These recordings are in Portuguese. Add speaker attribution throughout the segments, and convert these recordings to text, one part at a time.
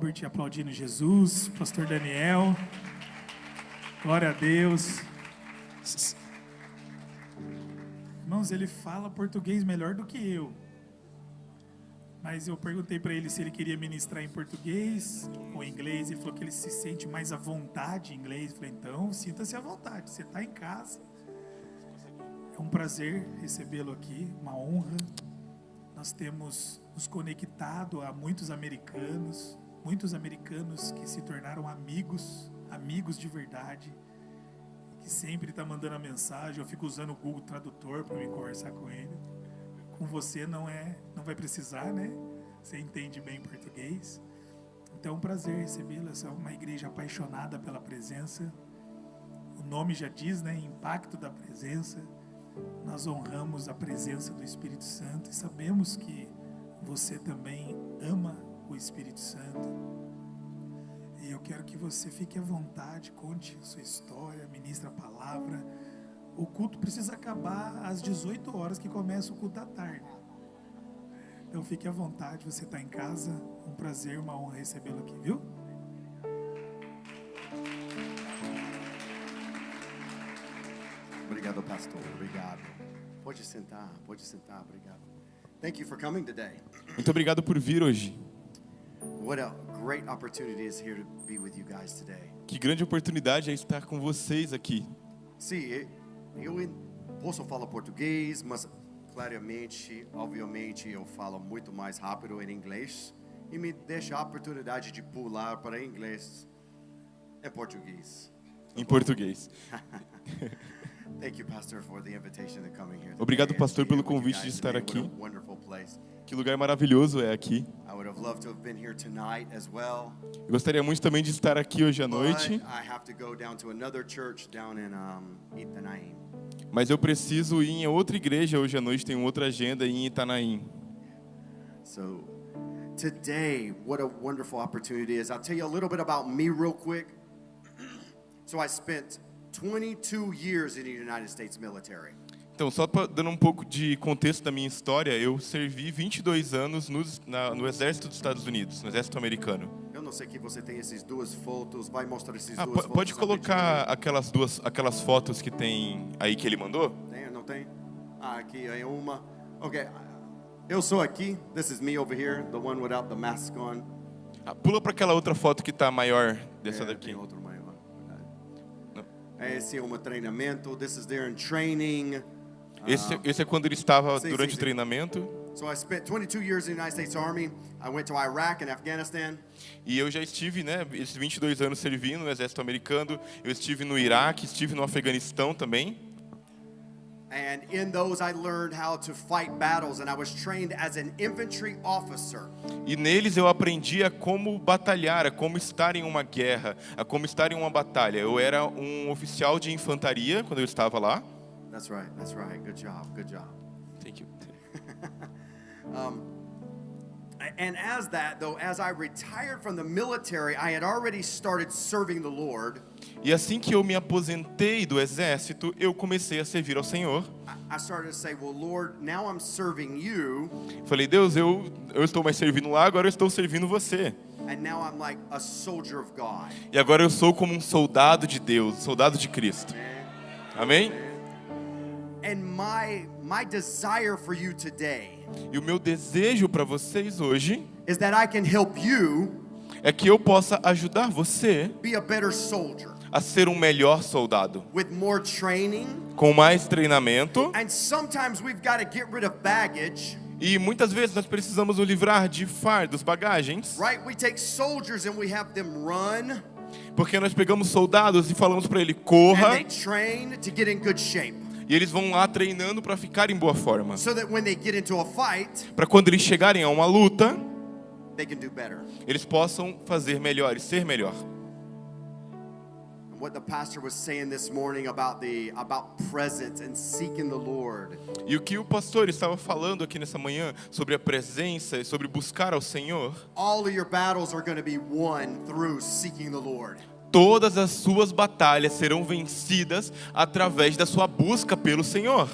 Speaker 1: Albert aplaudindo Jesus, pastor Daniel, glória a Deus. Irmãos, ele fala português melhor do que eu. Mas eu perguntei para ele se ele queria ministrar em português ou em inglês. Ele falou que ele se sente mais à vontade em inglês. Eu falei, então, sinta-se à vontade, você está em casa. É um prazer recebê-lo aqui, uma honra. Nós temos nos conectado a muitos americanos que se tornaram amigos de verdade, que sempre está mandando a mensagem. Eu fico usando o Google Tradutor para me conversar com ele. Com você não vai precisar, né? Você entende bem português. Então é um prazer recebê-lo. Essa é uma igreja apaixonada pela presença. O nome já diz, né? Impacto da presença. Nós honramos a presença do Espírito Santo e sabemos que você também ama o Espírito Santo. E eu quero que você fique à vontade, conte a sua história, ministre a palavra. O culto precisa acabar às 18 horas, que começa o culto da tarde. Então fique à vontade, você está em casa. Um prazer, uma honra recebê-lo aqui, viu?
Speaker 2: Obrigado, pastor. Obrigado. Pode sentar, obrigado. Thank you for coming today.
Speaker 3: Muito obrigado por vir hoje.
Speaker 2: What a great opportunity is here to be with you guys today.
Speaker 3: Que grande oportunidade é estar com vocês aqui.
Speaker 2: Sim, eu posso falar português, mas claramente, obviamente, eu falo muito mais rápido em inglês e me deixa a oportunidade de pular para inglês em português.
Speaker 3: Em português.
Speaker 2: Thank you, pastor, for the invitation to come here.
Speaker 3: Obrigado, pastor, pelo convite de estar aqui. Que lugar maravilhoso é aqui.
Speaker 2: I would have loved to have been here tonight as well.
Speaker 3: Eu gostaria muito também de estar aqui hoje à noite.
Speaker 2: But I have to go down to another church down in Itanaim.
Speaker 3: Mas eu preciso ir em outra igreja hoje à noite, tenho outra agenda em Itanaim.
Speaker 2: So today, what a wonderful opportunity is. I'll tell you a little bit about me real quick. So I spent 22 years in the United States military.
Speaker 3: Então, só dando um pouco de contexto da minha história, eu servi 22 anos no Exército dos Estados Unidos, no Exército Americano.
Speaker 2: Eu não sei que você tem essas duas fotos, vai mostrar essas duas fotos.
Speaker 3: Pode colocar aquelas fotos que tem aí que ele mandou?
Speaker 2: Tem, não tem? Aqui é uma. Ok, eu sou aqui, this is me over here, the one without the mask on.
Speaker 3: Pula para aquela outra foto que está maior dessa daqui.
Speaker 2: Tem outro maior. Esse é um treinamento, this is there in training.
Speaker 3: Esse é quando ele estava durante o treinamento.
Speaker 2: So I spent 22 years in the United States Army. I went to Iraq and Afghanistan.
Speaker 3: E eu já estive, né, esses 22 anos servindo no exército americano. Eu estive no Iraque, estive no Afeganistão também.
Speaker 2: And in those I learned how to fight battles and I was trained as an infantry officer.
Speaker 3: E neles eu aprendi a como batalhar, a como estar em uma guerra, a como estar em uma batalha. Eu era um oficial de infantaria quando eu estava lá.
Speaker 2: That's right. Good job.
Speaker 3: Thank you.
Speaker 2: And as I retired from the military, I had already started serving the Lord.
Speaker 3: E assim que eu me aposentei do exército, eu comecei a servir ao Senhor.
Speaker 2: I started to say, well, Lord, now I'm serving you.
Speaker 3: Falei, Deus, eu estou mais servindo lá, agora eu estou servindo você.
Speaker 2: And now I'm like a soldier of God.
Speaker 3: E agora eu sou como um soldado de Deus, soldado de Cristo. Amém?
Speaker 2: And my desire for you today
Speaker 3: E o meu desejo para vocês hoje
Speaker 2: is that I can help you
Speaker 3: é que eu possa ajudar você
Speaker 2: be a better soldier
Speaker 3: a ser um melhor soldado,
Speaker 2: with more training.
Speaker 3: com mais treinamento.
Speaker 2: And sometimes we've got to get rid of baggage.
Speaker 3: E muitas vezes nós precisamos nos livrar de fardos, bagagens.
Speaker 2: Right? We take soldiers and we have them run.
Speaker 3: Porque nós pegamos soldados e falamos para ele corra.
Speaker 2: And they train to get in good shape.
Speaker 3: E eles vão lá treinando para ficar em boa forma.
Speaker 2: So that when they get into a fight,
Speaker 3: para quando eles chegarem a uma luta,
Speaker 2: they can do better.
Speaker 3: Eles possam fazer melhor e ser melhor.
Speaker 2: What the pastor was saying this morning about presence and seeking the Lord.
Speaker 3: E o que o pastor estava falando aqui nessa manhã sobre a presença e sobre buscar ao Senhor.
Speaker 2: All of your battles are going to be won through seeking the Lord.
Speaker 3: Todas as suas batalhas serão vencidas através da sua busca pelo Senhor.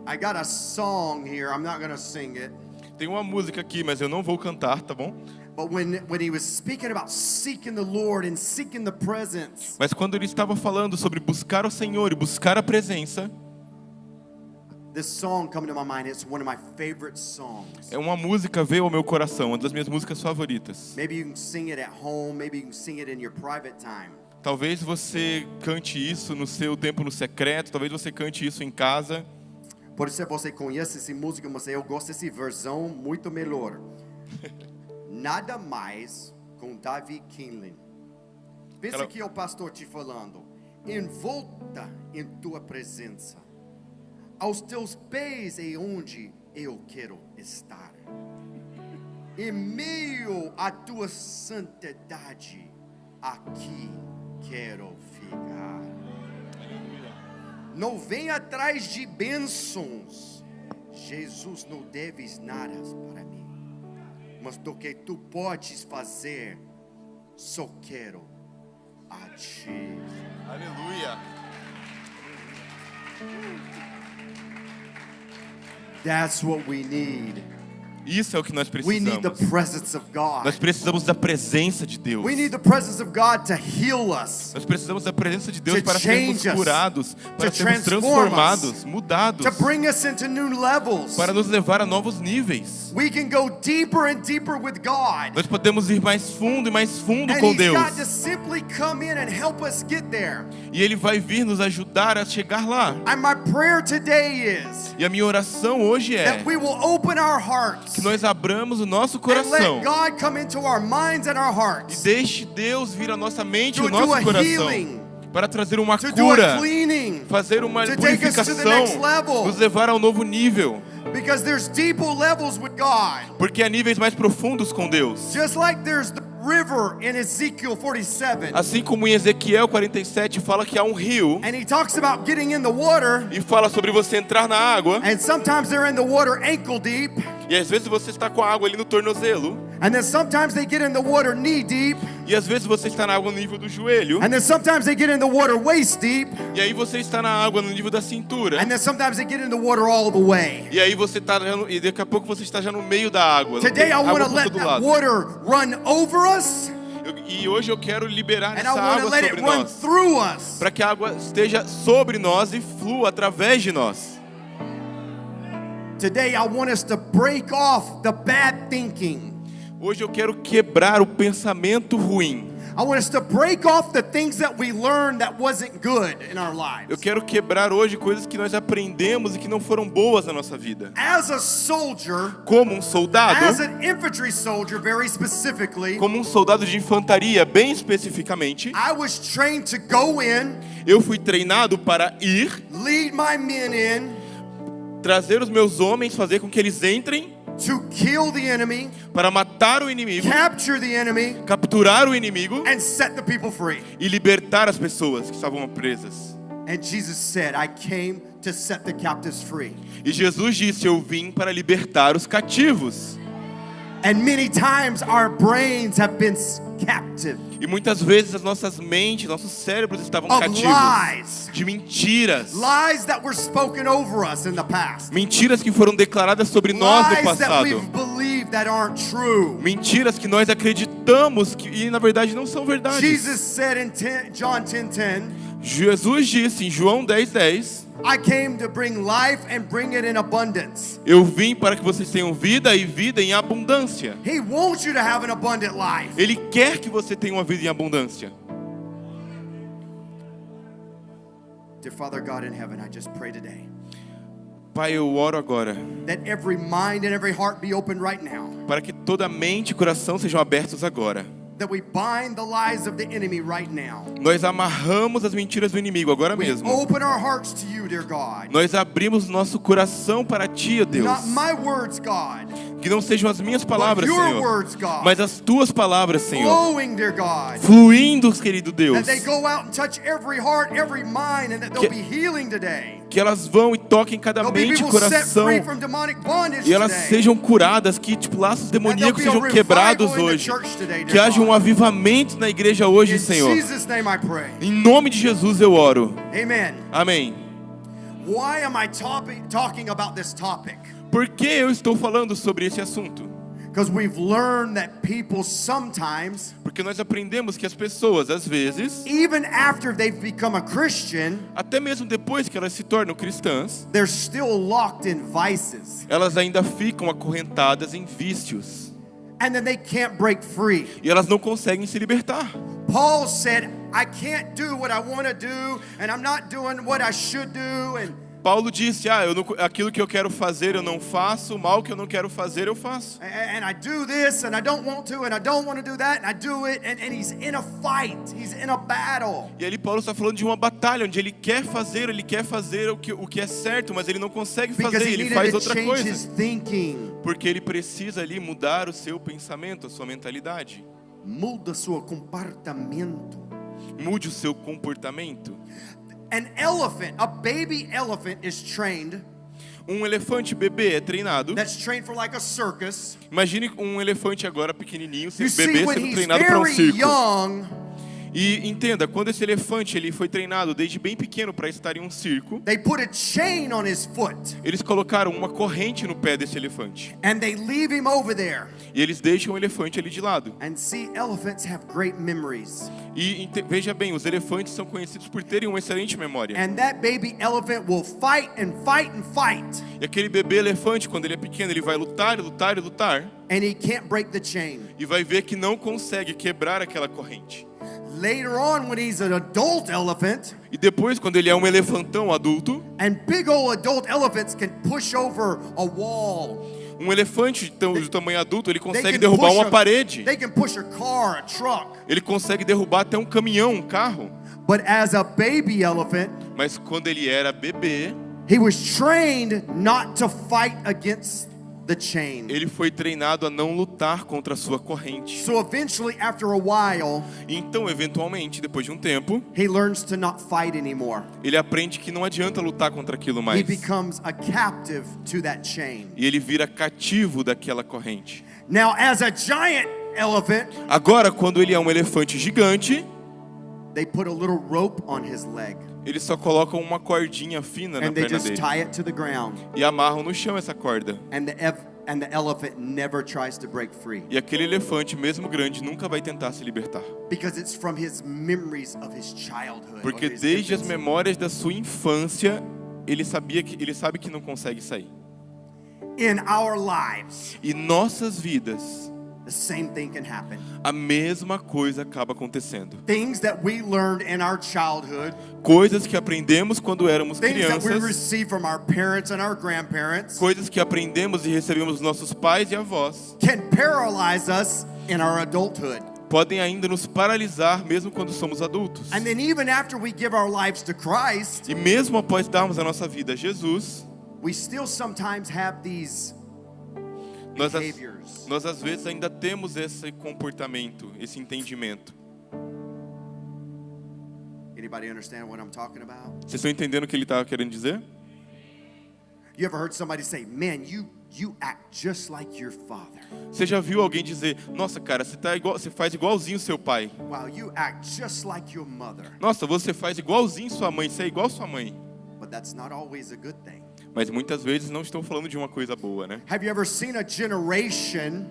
Speaker 2: I got a song here. I'm not going to sing it.
Speaker 3: Tem uma música aqui, mas eu não vou cantar, tá bom?
Speaker 2: But when he was speaking about seeking the Lord and seeking the presence,
Speaker 3: Mas quando ele estava falando sobre buscar o Senhor e buscar a presença,
Speaker 2: this song coming to my mind. It's one of my favorite songs.
Speaker 3: é uma música veio ao meu coração, uma das minhas músicas favoritas.
Speaker 2: Maybe you can sing it at home. Maybe you can sing it in your private time.
Speaker 3: Talvez você cante isso no seu tempo no secreto, talvez você cante isso em casa.
Speaker 2: Por isso você conhece essa música, mas eu gosto dessa versão muito melhor. Nada mais com David Kinlan. Pensa
Speaker 3: Ela-
Speaker 2: que é o pastor te falando. Envolta em tua presença. Aos teus pés é onde eu quero estar. Em meio à tua santidade, aqui quero ficar. Não vem atrás de bênçãos. Jesus, não deves nada para mim. Mas do que tu podes fazer, só quero a ti.
Speaker 3: Aleluia.
Speaker 2: That's what we need.
Speaker 3: Isso é o que nós
Speaker 2: We need the
Speaker 3: precisamos.
Speaker 2: presence of God.
Speaker 3: Nós precisamos da presença de Deus.
Speaker 2: We need the presence of God to heal us,
Speaker 3: Nós precisamos da presença de Deus
Speaker 2: To
Speaker 3: para sermos
Speaker 2: change us,
Speaker 3: curados, para
Speaker 2: to
Speaker 3: sermos
Speaker 2: transform
Speaker 3: transformados, mudados,
Speaker 2: to bring us into new levels.
Speaker 3: para nos levar a novos níveis.
Speaker 2: We can go deeper and deeper with God.
Speaker 3: Nós podemos ir mais fundo e mais fundo
Speaker 2: And
Speaker 3: com
Speaker 2: He's
Speaker 3: Deus.
Speaker 2: got to simply come in and help us get there.
Speaker 3: E Ele vai vir nos ajudar a chegar lá.
Speaker 2: And my prayer today is
Speaker 3: E a minha oração hoje é
Speaker 2: that we will open our hearts
Speaker 3: que nós abramos o nosso
Speaker 2: and
Speaker 3: coração
Speaker 2: let God come into our minds and our
Speaker 3: e
Speaker 2: hearts
Speaker 3: deixe Deus vir à nossa mente e
Speaker 2: to
Speaker 3: ao
Speaker 2: do
Speaker 3: nosso
Speaker 2: a
Speaker 3: coração
Speaker 2: healing,
Speaker 3: para trazer uma
Speaker 2: to do a
Speaker 3: cura,
Speaker 2: cleaning,
Speaker 3: fazer uma
Speaker 2: to take us to the next
Speaker 3: purificação,
Speaker 2: level.
Speaker 3: nos levar a um novo nível,
Speaker 2: Because there's deeper levels with God.
Speaker 3: porque há níveis mais profundos com Deus.
Speaker 2: Just like there's the river in Ezekiel 47.
Speaker 3: Assim como em Ezequiel 47 fala que há um rio
Speaker 2: And he talks about getting in the water.
Speaker 3: e fala sobre você entrar na água,
Speaker 2: And sometimes they're in the water ankle deep.
Speaker 3: e às vezes você está com a água ali no tornozelo,
Speaker 2: And then sometimes they get in the water knee deep.
Speaker 3: e às vezes você está na água no nível do joelho,
Speaker 2: And then sometimes they get in the water waist deep.
Speaker 3: e aí você está na água no nível da cintura,
Speaker 2: And then sometimes they get in the water all the way.
Speaker 3: e aí você está e daqui a pouco você está já no meio da água.
Speaker 2: Today I
Speaker 3: água
Speaker 2: want to
Speaker 3: por
Speaker 2: let
Speaker 3: todo
Speaker 2: that
Speaker 3: lado.
Speaker 2: water run over us.
Speaker 3: E hoje eu quero liberar
Speaker 2: And I
Speaker 3: essa
Speaker 2: want to
Speaker 3: água
Speaker 2: let it
Speaker 3: sobre
Speaker 2: run
Speaker 3: nós,
Speaker 2: through us.
Speaker 3: para que a água esteja sobre nós e flua através de nós.
Speaker 2: Today I want us to break off the bad thinking.
Speaker 3: Hoje eu quero quebrar o pensamento ruim.
Speaker 2: I want us to break off the things that we learned that wasn't good in our
Speaker 3: Eu
Speaker 2: lives.
Speaker 3: quero quebrar hoje coisas que nós aprendemos e que não foram boas na nossa vida.
Speaker 2: As a soldier,
Speaker 3: Como um soldado,
Speaker 2: as an infantry soldier very specifically,
Speaker 3: como um soldado de infantaria, bem especificamente,
Speaker 2: I was trained to go in,
Speaker 3: eu fui treinado para ir,
Speaker 2: lead my men in,
Speaker 3: trazer os meus homens, fazer com que eles entrem,
Speaker 2: to kill the enemy,
Speaker 3: para matar o inimigo,
Speaker 2: capture the enemy,
Speaker 3: capturar o inimigo
Speaker 2: and set the people free.
Speaker 3: e libertar as pessoas que estavam presas.
Speaker 2: And Jesus said, I came to set the captives free.
Speaker 3: E Jesus disse: eu vim para libertar os cativos.
Speaker 2: And many times our brains have been captive
Speaker 3: E muitas vezes as nossas mentes, nossos cérebros estavam
Speaker 2: of
Speaker 3: cativos
Speaker 2: lies.
Speaker 3: de mentiras.
Speaker 2: Lies that were spoken over us in the past.
Speaker 3: Mentiras que foram declaradas sobre nós no
Speaker 2: Lies that
Speaker 3: passado.
Speaker 2: we've believed that aren't true.
Speaker 3: Mentiras que nós acreditamos que, e na verdade não são verdades.
Speaker 2: Jesus said in John 10:10,
Speaker 3: Jesus disse em João 10:10,
Speaker 2: I came to bring life and bring it in abundance.
Speaker 3: eu vim para que vocês tenham vida e vida em abundância.
Speaker 2: He wants you to have an abundant life.
Speaker 3: Ele quer que você tenha uma vida em abundância.
Speaker 2: Dear Father God in heaven, I just pray today
Speaker 3: Pai, eu oro agora
Speaker 2: that every mind and every heart be open right now.
Speaker 3: para que toda mente e coração sejam abertos agora.
Speaker 2: That we bind the lies of the enemy right now.
Speaker 3: Nós amarramos as mentiras do inimigo agora
Speaker 2: We
Speaker 3: mesmo.
Speaker 2: open our hearts to you, dear God.
Speaker 3: Nós abrimos nosso coração para Ti, ó Deus.
Speaker 2: Not my words, God,
Speaker 3: Que não sejam as minhas
Speaker 2: but
Speaker 3: palavras,
Speaker 2: your
Speaker 3: Senhor,
Speaker 2: words, God.
Speaker 3: mas as Tuas palavras, Senhor.
Speaker 2: Flowing, dear God.
Speaker 3: Fluindo, querido Deus.
Speaker 2: That they go out and touch every heart, every mind, and that there'll be healing today.
Speaker 3: Que elas vão e toquem cada
Speaker 2: There'll be
Speaker 3: mente e
Speaker 2: people set
Speaker 3: coração.
Speaker 2: free from demonic bondage
Speaker 3: E elas
Speaker 2: today.
Speaker 3: sejam curadas, que tipo, laços demoníacos sejam quebrados hoje. Que haja um avivamento na igreja hoje,
Speaker 2: In
Speaker 3: Senhor.
Speaker 2: Jesus' name I pray.
Speaker 3: Em nome de Jesus eu oro.
Speaker 2: Amen.
Speaker 3: Amém.
Speaker 2: Why am I talking about this topic?
Speaker 3: Por que eu estou falando sobre esse assunto?
Speaker 2: Because we've learned that people sometimes,
Speaker 3: Porque nós aprendemos que as pessoas, às vezes,
Speaker 2: even after they've become a Christian,
Speaker 3: até mesmo depois que elas se tornam cristãs,
Speaker 2: they're still locked in vices.
Speaker 3: elas ainda ficam acorrentadas em vícios.
Speaker 2: And then they can't break free.
Speaker 3: E elas não conseguem se libertar.
Speaker 2: Paul said, I can't do what I want to do, and I'm not doing what I should do. And
Speaker 3: Paulo disse, aquilo que eu quero fazer eu não faço, o mal que eu não quero fazer eu faço.
Speaker 2: I do this, and I don't want to, and I don't want to do that, and I do it, and he's in a fight, he's in a battle.
Speaker 3: E ali Paulo está falando de uma batalha, onde ele quer fazer o que é certo, mas ele não consegue
Speaker 2: Because
Speaker 3: fazer,
Speaker 2: he
Speaker 3: ele
Speaker 2: needed
Speaker 3: faz
Speaker 2: to
Speaker 3: outra
Speaker 2: change
Speaker 3: coisa.
Speaker 2: his thinking.
Speaker 3: Porque ele precisa ali mudar o seu pensamento, a sua mentalidade.
Speaker 2: Muda seu comportamento.
Speaker 3: Mude o seu comportamento.
Speaker 2: An elephant, a baby elephant is trained.
Speaker 3: Um elefante bebê é treinado.
Speaker 2: That's trained for like a circus.
Speaker 3: Imagine um elefante agora pequenininho,
Speaker 2: You see,
Speaker 3: bebê
Speaker 2: when
Speaker 3: sendo
Speaker 2: he's
Speaker 3: treinado para um
Speaker 2: very
Speaker 3: circo.
Speaker 2: young,
Speaker 3: E entenda, quando esse elefante ele foi treinado desde bem pequeno para estar em um circo,
Speaker 2: they put a chain on his foot,
Speaker 3: eles colocaram uma corrente no pé desse elefante.
Speaker 2: and they leave him over there.
Speaker 3: E eles deixam o elefante ali de lado.
Speaker 2: And see, elephants have great memories.
Speaker 3: E veja bem, os elefantes são conhecidos por terem uma excelente memória.
Speaker 2: And that baby elephant will fight and fight and fight.
Speaker 3: E aquele bebê elefante, quando ele é pequeno, ele vai lutar, lutar e lutar.
Speaker 2: And he can't break the chain.
Speaker 3: E vai ver que não consegue quebrar aquela corrente.
Speaker 2: Later on, when he's an adult elephant,
Speaker 3: E depois, quando ele é um elefantão adulto,
Speaker 2: and big old adult elephants can push over a wall.
Speaker 3: um elefante de tamanho adulto, ele
Speaker 2: They
Speaker 3: consegue
Speaker 2: can
Speaker 3: derrubar
Speaker 2: push
Speaker 3: uma parede.
Speaker 2: They can push a car, a truck.
Speaker 3: Ele consegue derrubar até um caminhão, um carro.
Speaker 2: But as a baby elephant,
Speaker 3: Mas quando ele era bebê,
Speaker 2: he was trained not to fight against the chain.
Speaker 3: ele foi treinado a não lutar contra a sua corrente.
Speaker 2: So eventually, after a while,
Speaker 3: E então, eventualmente, depois de um tempo,
Speaker 2: he learns to not fight anymore.
Speaker 3: ele aprende que não adianta lutar contra aquilo
Speaker 2: He
Speaker 3: mais.
Speaker 2: becomes a captive to that chain.
Speaker 3: E ele vira cativo daquela corrente.
Speaker 2: Now, as a giant elephant,
Speaker 3: Agora, quando ele é um elefante gigante,
Speaker 2: they put a little rope on his leg,
Speaker 3: eles só colocam uma cordinha fina na
Speaker 2: and they
Speaker 3: perna
Speaker 2: just
Speaker 3: dele.
Speaker 2: tie it to the ground.
Speaker 3: E amarram no chão essa corda.
Speaker 2: And the elephant never tries to break free,
Speaker 3: E aquele elefante, mesmo grande, nunca vai tentar se libertar.
Speaker 2: because it's from his memories of his childhood.
Speaker 3: Porque
Speaker 2: of his
Speaker 3: desde as
Speaker 2: infancy.
Speaker 3: memórias da sua infância, ele sabe que não consegue sair.
Speaker 2: In our lives,
Speaker 3: E nossas vidas,
Speaker 2: the same thing can happen.
Speaker 3: a mesma coisa acaba acontecendo.
Speaker 2: Things that we learned in our childhood,
Speaker 3: Coisas que aprendemos quando éramos
Speaker 2: things that we
Speaker 3: crianças,
Speaker 2: received from our parents and our grandparents,
Speaker 3: coisas que aprendemos e recebemos dos nossos pais e avós,
Speaker 2: can paralyze us in our adulthood.
Speaker 3: podem ainda nos paralisar mesmo quando somos adultos.
Speaker 2: And then even after we give our lives to Christ,
Speaker 3: E mesmo após darmos a nossa vida a Jesus,
Speaker 2: we still sometimes have these
Speaker 3: nós
Speaker 2: behaviors.
Speaker 3: nós às vezes ainda temos esse comportamento, esse entendimento.
Speaker 2: Anybody understand what I'm talking about?
Speaker 3: Vocês estão entendendo o que ele estava querendo dizer?
Speaker 2: You ever heard somebody say, "Man, you act just like your father."
Speaker 3: Você já viu alguém dizer, nossa cara, você faz igualzinho seu pai.
Speaker 2: Wow, you act just like your mother.
Speaker 3: Nossa, você faz igualzinho sua mãe, você é igual sua mãe.
Speaker 2: But that's not always a good thing.
Speaker 3: Mas muitas vezes não estou falando de uma coisa boa, né?
Speaker 2: Have you ever seen a generation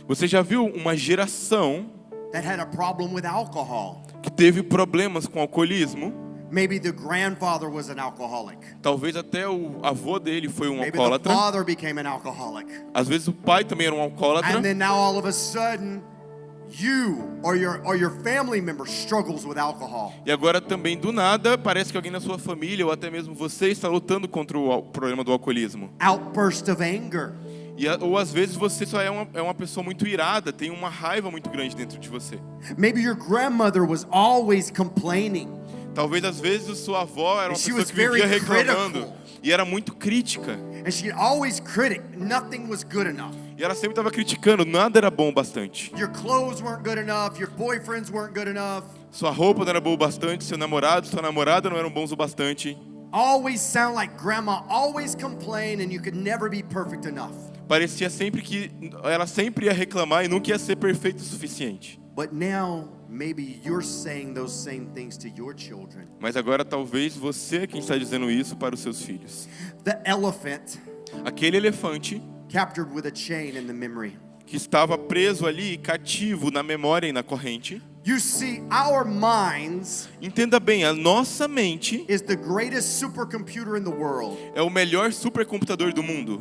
Speaker 3: Você já viu uma geração
Speaker 2: that had a problem with alcohol?
Speaker 3: que teve problemas com alcoolismo?
Speaker 2: Maybe the grandfather was an alcoholic.
Speaker 3: Talvez até o avô dele foi um
Speaker 2: Maybe the
Speaker 3: alcoólatra.
Speaker 2: father became an alcoholic.
Speaker 3: Às vezes o pai também era um alcoólatra.
Speaker 2: And then now all of a sudden, you or your family member struggles with alcohol.
Speaker 3: E agora também, do nada, parece que alguém na sua família ou até mesmo você está lutando contra o problema do alcoolismo.
Speaker 2: Outburst of anger.
Speaker 3: Ou às vezes você só é uma pessoa muito irada, tem uma raiva muito grande dentro de você.
Speaker 2: Maybe your grandmother was always complaining.
Speaker 3: Talvez às vezes a sua avó era uma
Speaker 2: She
Speaker 3: pessoa
Speaker 2: was
Speaker 3: que vivia
Speaker 2: very
Speaker 3: reclamando
Speaker 2: critical.
Speaker 3: e era muito crítica.
Speaker 2: And she'd always critic. Nothing was good enough.
Speaker 3: E ela sempre estava criticando, nada era bom o bastante.
Speaker 2: Your clothes weren't good enough. Your boyfriends weren't good enough.
Speaker 3: Sua roupa não era boa o bastante, seu namorado, sua namorada não eram bons o bastante.
Speaker 2: Always sound like grandma. Always complain, and you could never be perfect enough.
Speaker 3: Parecia sempre que ela sempre ia reclamar e nunca ia ser perfeito o suficiente.
Speaker 2: But now, maybe you're saying those same things to your children.
Speaker 3: Mas agora talvez você é quem está dizendo isso para os seus filhos.
Speaker 2: The elephant
Speaker 3: Aquele elefante
Speaker 2: captured with a chain in the memory.
Speaker 3: que estava preso ali, cativo na memória e na corrente.
Speaker 2: You see, our minds
Speaker 3: Entenda bem, a nossa mente
Speaker 2: is the greatest supercomputer in the world.
Speaker 3: é o melhor supercomputador do mundo.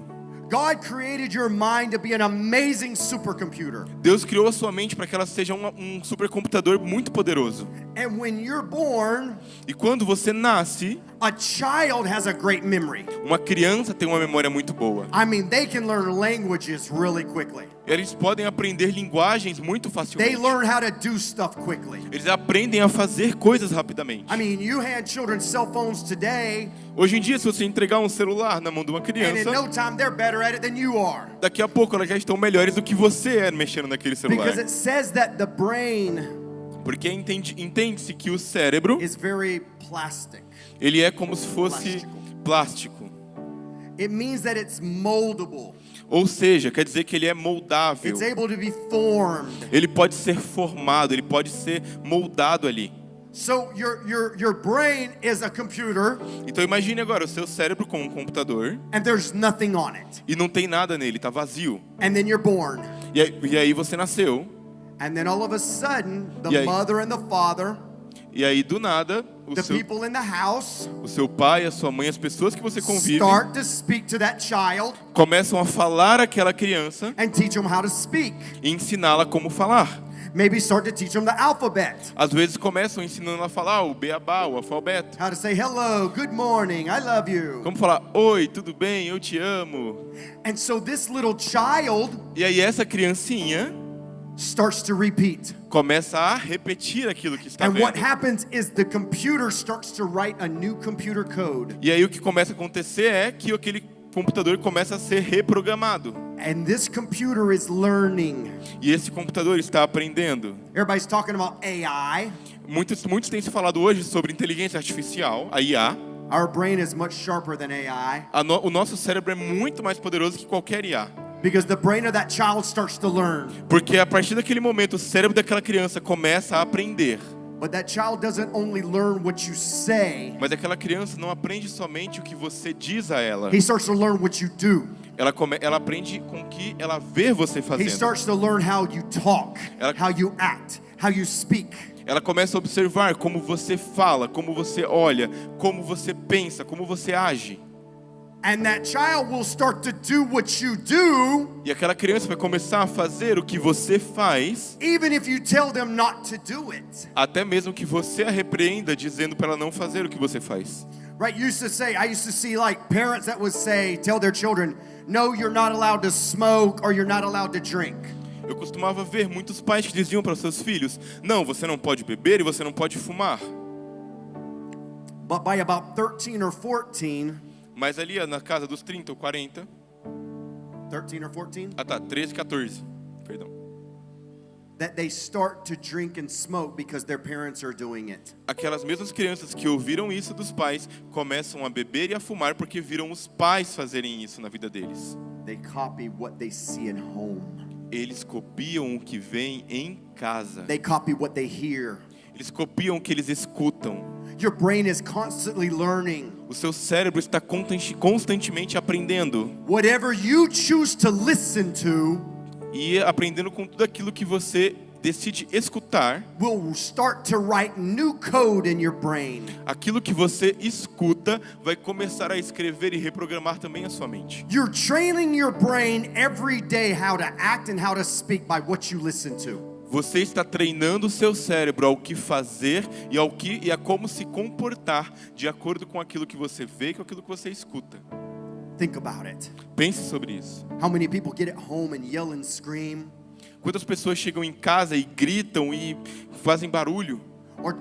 Speaker 2: God created your mind to be an amazing supercomputer.
Speaker 3: Deus criou a sua mente para que ela seja um supercomputador muito poderoso.
Speaker 2: And when you're born,
Speaker 3: E quando você nasce,
Speaker 2: a child has a great memory.
Speaker 3: uma criança tem uma memória muito boa.
Speaker 2: I mean, they can learn languages really quickly.
Speaker 3: Eles podem aprender linguagens muito
Speaker 2: They
Speaker 3: facilmente.
Speaker 2: learn how to do stuff quickly.
Speaker 3: Eles aprendem a fazer coisas rapidamente.
Speaker 2: I mean, you hand children cell phones today,
Speaker 3: Hoje em dia, se você entregar um celular na mão de uma
Speaker 2: and in
Speaker 3: criança,
Speaker 2: no time they're better at it than you are.
Speaker 3: daqui a pouco elas já estão melhores do que você é mexendo naquele celular.
Speaker 2: Because it says that the brain
Speaker 3: Porque entende-se que o cérebro,
Speaker 2: is very plastic.
Speaker 3: ele é como se fosse plástico.
Speaker 2: It means that it's moldable.
Speaker 3: Ou seja, quer dizer que ele é moldável.
Speaker 2: It's able to be formed.
Speaker 3: Ele pode ser formado, ele pode ser moldado ali.
Speaker 2: So your brain is a computer,
Speaker 3: Então imagine agora o seu cérebro como um computador
Speaker 2: and there's nothing on it.
Speaker 3: e não tem nada nele, está vazio.
Speaker 2: And then you're born.
Speaker 3: E aí você nasceu,
Speaker 2: And then all of a sudden,
Speaker 3: E
Speaker 2: the
Speaker 3: aí?
Speaker 2: mother and the father,
Speaker 3: e aí do nada,
Speaker 2: the people in the house,
Speaker 3: o seu pai, a sua mãe, as pessoas que você convive,
Speaker 2: start to speak to that child
Speaker 3: começam a falar àquela criança
Speaker 2: and teach them how to speak.
Speaker 3: e ensiná-la como falar.
Speaker 2: Maybe start to teach them the alphabet.
Speaker 3: Às vezes começam ensinando ela a falar o beabá, o alfabeto.
Speaker 2: How to say hello, good morning, I love you.
Speaker 3: Como falar, oi, tudo bem, eu te amo.
Speaker 2: And so this little child
Speaker 3: E aí essa criancinha
Speaker 2: starts to repeat.
Speaker 3: começa a repetir aquilo que está
Speaker 2: And what
Speaker 3: vendo.
Speaker 2: happens is the computer starts to write a new computer code.
Speaker 3: E aí o que começa a acontecer é que aquele computador começa a ser reprogramado.
Speaker 2: And this computer is learning.
Speaker 3: E esse computador está aprendendo.
Speaker 2: Everybody's talking about AI.
Speaker 3: Muitos têm se falado hoje sobre inteligência artificial, a IA.
Speaker 2: Our brain is much sharper than AI
Speaker 3: O nosso cérebro é muito mais poderoso que qualquer IA.
Speaker 2: because the brain of that child starts to learn.
Speaker 3: Porque a partir daquele momento, o cérebro daquela criança começa a aprender.
Speaker 2: But that child doesn't only learn what you say,
Speaker 3: Mas aquela criança não aprende somente o que você diz a ela.
Speaker 2: he starts to learn what you do.
Speaker 3: Ela aprende com o que ela vê você
Speaker 2: He
Speaker 3: fazendo.
Speaker 2: starts to learn how you talk,
Speaker 3: Ela-
Speaker 2: how you act, how you speak.
Speaker 3: Ela começa a observar como você fala, como você olha, como você pensa, como você age.
Speaker 2: And that child will start to do what you do,
Speaker 3: E aquela criança vai começar a fazer o que você faz,
Speaker 2: even if you tell them not to do it.
Speaker 3: até mesmo que você a repreenda, dizendo para ela não fazer o que você faz.
Speaker 2: Right? I used to see like parents that would tell their children, no, you're not allowed to smoke or you're not allowed to drink.
Speaker 3: Eu costumava ver muitos pais que diziam para os seus filhos: não, você não pode beber e você não pode fumar.
Speaker 2: But by about 13 or 14,
Speaker 3: Mas ali na casa dos 30 ou 40,
Speaker 2: 13 or 14,
Speaker 3: 13, 14, perdão.
Speaker 2: that they start to drink and smoke because their parents are doing it.
Speaker 3: Aquelas mesmas crianças que ouviram isso dos pais começam a beber e a fumar porque viram os pais fazerem isso na vida deles.
Speaker 2: They copy what they see at home.
Speaker 3: Eles copiam o que vem em casa.
Speaker 2: They copy what they hear.
Speaker 3: Eles copiam o que eles escutam.
Speaker 2: Your brain is constantly learning.
Speaker 3: O seu cérebro está constantemente aprendendo.
Speaker 2: Whatever you choose to listen to
Speaker 3: E aprendendo com tudo aquilo que você decide escutar.
Speaker 2: will start to write new code in your brain.
Speaker 3: Aquilo que você escuta vai começar a escrever e reprogramar também a sua mente.
Speaker 2: You're training your brain every day how to act and how to speak by what you listen to.
Speaker 3: Você está treinando o seu cérebro ao que fazer e a como se comportar de acordo com aquilo que você vê e com aquilo que você escuta.
Speaker 2: Think about it.
Speaker 3: Pense sobre isso.
Speaker 2: How many people get at home and yell and scream
Speaker 3: Quantas pessoas chegam em casa e gritam e fazem barulho?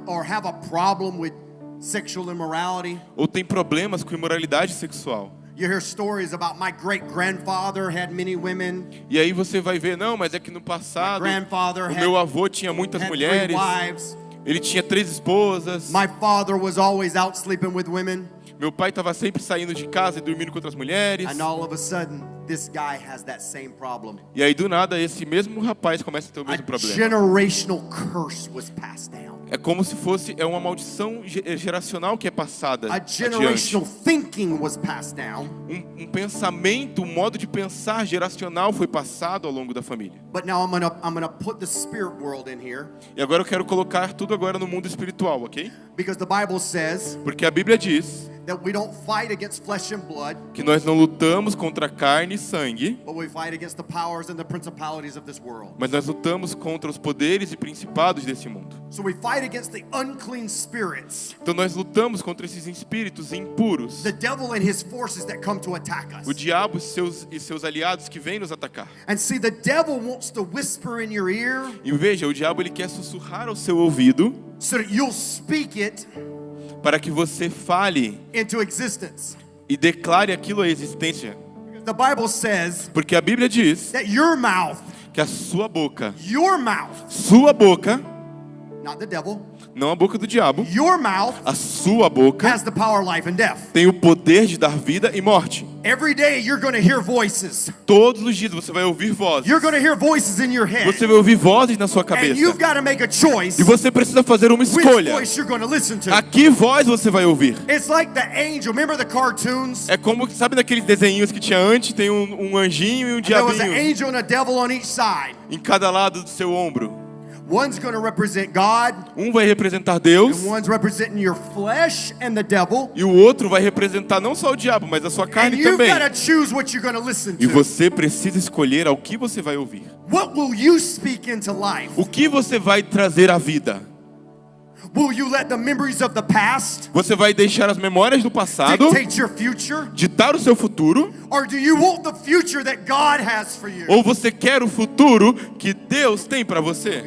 Speaker 2: or have a problem with sexual immorality?
Speaker 3: Ou tem problemas com imoralidade sexual?
Speaker 2: You hear stories about my great-grandfather had many women.
Speaker 3: E aí você vai ver, não, mas é que no passado
Speaker 2: Grandfather
Speaker 3: o meu avô tinha muitas
Speaker 2: had 3
Speaker 3: mulheres,
Speaker 2: wives.
Speaker 3: ele tinha 3 esposas,
Speaker 2: My father was always out sleeping with women.
Speaker 3: meu pai estava sempre saindo de casa e dormindo com outras mulheres.
Speaker 2: And all of a sudden, this guy has that same problem.
Speaker 3: E aí do nada esse mesmo rapaz começa a ter o
Speaker 2: A
Speaker 3: mesmo problema.
Speaker 2: generational curse was passed down.
Speaker 3: É como se fosse uma maldição geracional que é passada
Speaker 2: A
Speaker 3: adiante.
Speaker 2: generational thinking was passed down.
Speaker 3: Um pensamento, um modo de pensar geracional foi passado ao longo da família.
Speaker 2: But now I'm gonna put the spirit world in here,
Speaker 3: E agora eu quero colocar tudo agora no mundo espiritual, ok?
Speaker 2: because the Bible says
Speaker 3: Porque a Bíblia diz
Speaker 2: that we don't fight against flesh and blood,
Speaker 3: que nós não lutamos contra carne e sangue,
Speaker 2: but we fight against the powers and the principalities of this world.
Speaker 3: mas nós lutamos contra os poderes e principados desse mundo.
Speaker 2: So we fight against the unclean spirits,
Speaker 3: Então nós lutamos contra esses espíritos impuros,
Speaker 2: the devil and his forces that come to attack us.
Speaker 3: o diabo e seus aliados que vêm nos atacar.
Speaker 2: And see, the devil wants to whisper in your ear
Speaker 3: E veja, o diabo ele quer sussurrar ao seu ouvido
Speaker 2: so that you'll speak it
Speaker 3: para que você fale
Speaker 2: into existence.
Speaker 3: e declare aquilo à existência.
Speaker 2: The Bible says
Speaker 3: Porque a Bíblia diz
Speaker 2: that your mouth,
Speaker 3: que a sua boca,
Speaker 2: not the devil,
Speaker 3: não a boca do diabo,
Speaker 2: your mouth
Speaker 3: a sua boca
Speaker 2: has the power of life and death.
Speaker 3: tem o poder de dar vida e morte.
Speaker 2: Every day you're going to hear voices.
Speaker 3: Todos os dias você vai ouvir vozes.
Speaker 2: You're going to hear voices in your head.
Speaker 3: Você vai ouvir vozes na sua
Speaker 2: And
Speaker 3: cabeça.
Speaker 2: you've got to make a choice
Speaker 3: E você precisa fazer uma
Speaker 2: which
Speaker 3: escolha.
Speaker 2: voice you're going to listen to.
Speaker 3: A que voz você vai ouvir?
Speaker 2: It's like the angel. Remember the cartoons?
Speaker 3: É como, sabe daqueles desenhinhos que tinha antes? Tem um anjinho e um
Speaker 2: There was an
Speaker 3: diabinho
Speaker 2: angel and a devil on each side.
Speaker 3: em cada lado do seu ombro.
Speaker 2: One's going to represent God,
Speaker 3: Um vai representar Deus
Speaker 2: and one's representing your flesh and the devil.
Speaker 3: e o outro vai representar não só o diabo, mas a sua
Speaker 2: And
Speaker 3: carne
Speaker 2: you've
Speaker 3: também.
Speaker 2: got to choose what you're going to listen
Speaker 3: E
Speaker 2: to.
Speaker 3: você precisa escolher ao que você vai ouvir.
Speaker 2: What will you speak into life?
Speaker 3: O que você vai trazer à vida?
Speaker 2: Will you let the memories of the past
Speaker 3: Você vai deixar as memórias do passado
Speaker 2: dictate your future?
Speaker 3: ditar o seu futuro?
Speaker 2: Or do you want the future that God has for you?
Speaker 3: Ou você quer o futuro que Deus tem para você?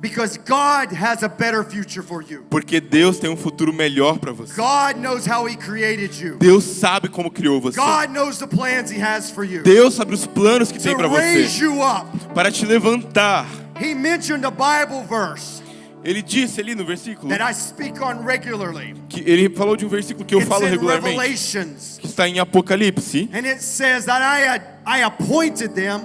Speaker 2: Because God has a better future for you.
Speaker 3: Porque Deus tem um futuro melhor para você.
Speaker 2: God knows how He created you.
Speaker 3: Deus sabe como criou você.
Speaker 2: God knows the plans He has for you.
Speaker 3: Deus sabe os planos que tem
Speaker 2: To
Speaker 3: para
Speaker 2: raise
Speaker 3: você,
Speaker 2: you up.
Speaker 3: para te levantar.
Speaker 2: He mentioned a Bible verse
Speaker 3: Ele disse ali no versículo
Speaker 2: that I speak on regularly.
Speaker 3: que ele falou de um versículo que eu
Speaker 2: It's
Speaker 3: falo
Speaker 2: in
Speaker 3: regularmente,
Speaker 2: Revelations.
Speaker 3: que está em Apocalipse,
Speaker 2: And it says that I appointed them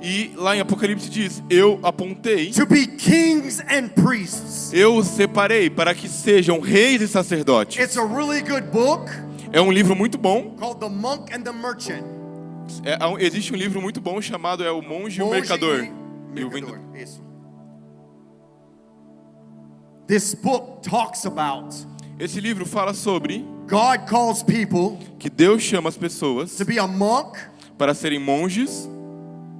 Speaker 3: e lá em Apocalipse diz: eu apontei,
Speaker 2: to be kings and priests.
Speaker 3: eu os separei para que sejam reis e sacerdotes.
Speaker 2: It's a really good book
Speaker 3: É um livro muito bom.
Speaker 2: called The Monk and the Merchant.
Speaker 3: Existe um livro muito bom chamado O Monge e o Mercador. E o vendedor.
Speaker 2: Isso. This book talks about
Speaker 3: Esse livro fala sobre
Speaker 2: God calls people
Speaker 3: que Deus chama as pessoas
Speaker 2: to be a monk,
Speaker 3: para serem monges,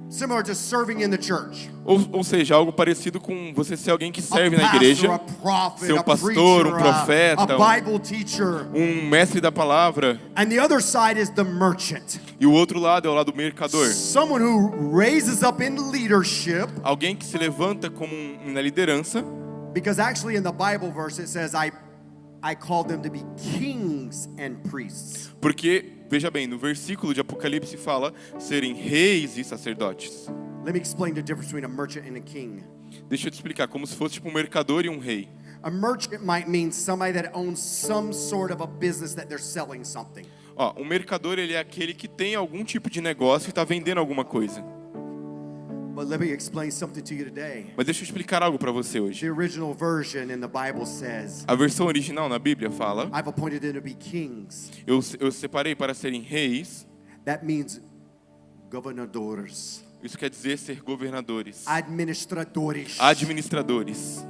Speaker 2: similar to serving in the church.
Speaker 3: ou seja, algo parecido com você ser alguém que
Speaker 2: A
Speaker 3: serve na
Speaker 2: pastor,
Speaker 3: igreja,
Speaker 2: a prophet,
Speaker 3: ser um
Speaker 2: a
Speaker 3: pastor, um
Speaker 2: preacher,
Speaker 3: profeta,
Speaker 2: a Bible teacher.
Speaker 3: um mestre da palavra,
Speaker 2: And the other side is the merchant.
Speaker 3: e o outro lado é o lado mercador.
Speaker 2: Someone who raises up in leadership,
Speaker 3: Alguém que se levanta como na liderança,
Speaker 2: because actually in the Bible verse it says I called them to be kings and priests.
Speaker 3: porque, veja bem, no versículo de Apocalipse fala serem reis e sacerdotes.
Speaker 2: Let me explain the difference between a merchant and a king.
Speaker 3: Deixa eu te explicar, como se fosse tipo um mercador e um rei.
Speaker 2: A merchant might mean somebody that owns some sort of a business that they're selling something.
Speaker 3: Ó, um mercador ele é aquele que tem algum tipo de negócio e está vendendo alguma coisa.
Speaker 2: But let me explain something to you today.
Speaker 3: Mas deixa eu explicar algo para você hoje.
Speaker 2: The original version in the Bible says,
Speaker 3: A versão original na Bíblia fala:
Speaker 2: I've appointed them to be kings.
Speaker 3: eu separei para serem reis.
Speaker 2: That means governadores,
Speaker 3: Isso quer dizer ser governadores,
Speaker 2: administradores.
Speaker 3: administradores.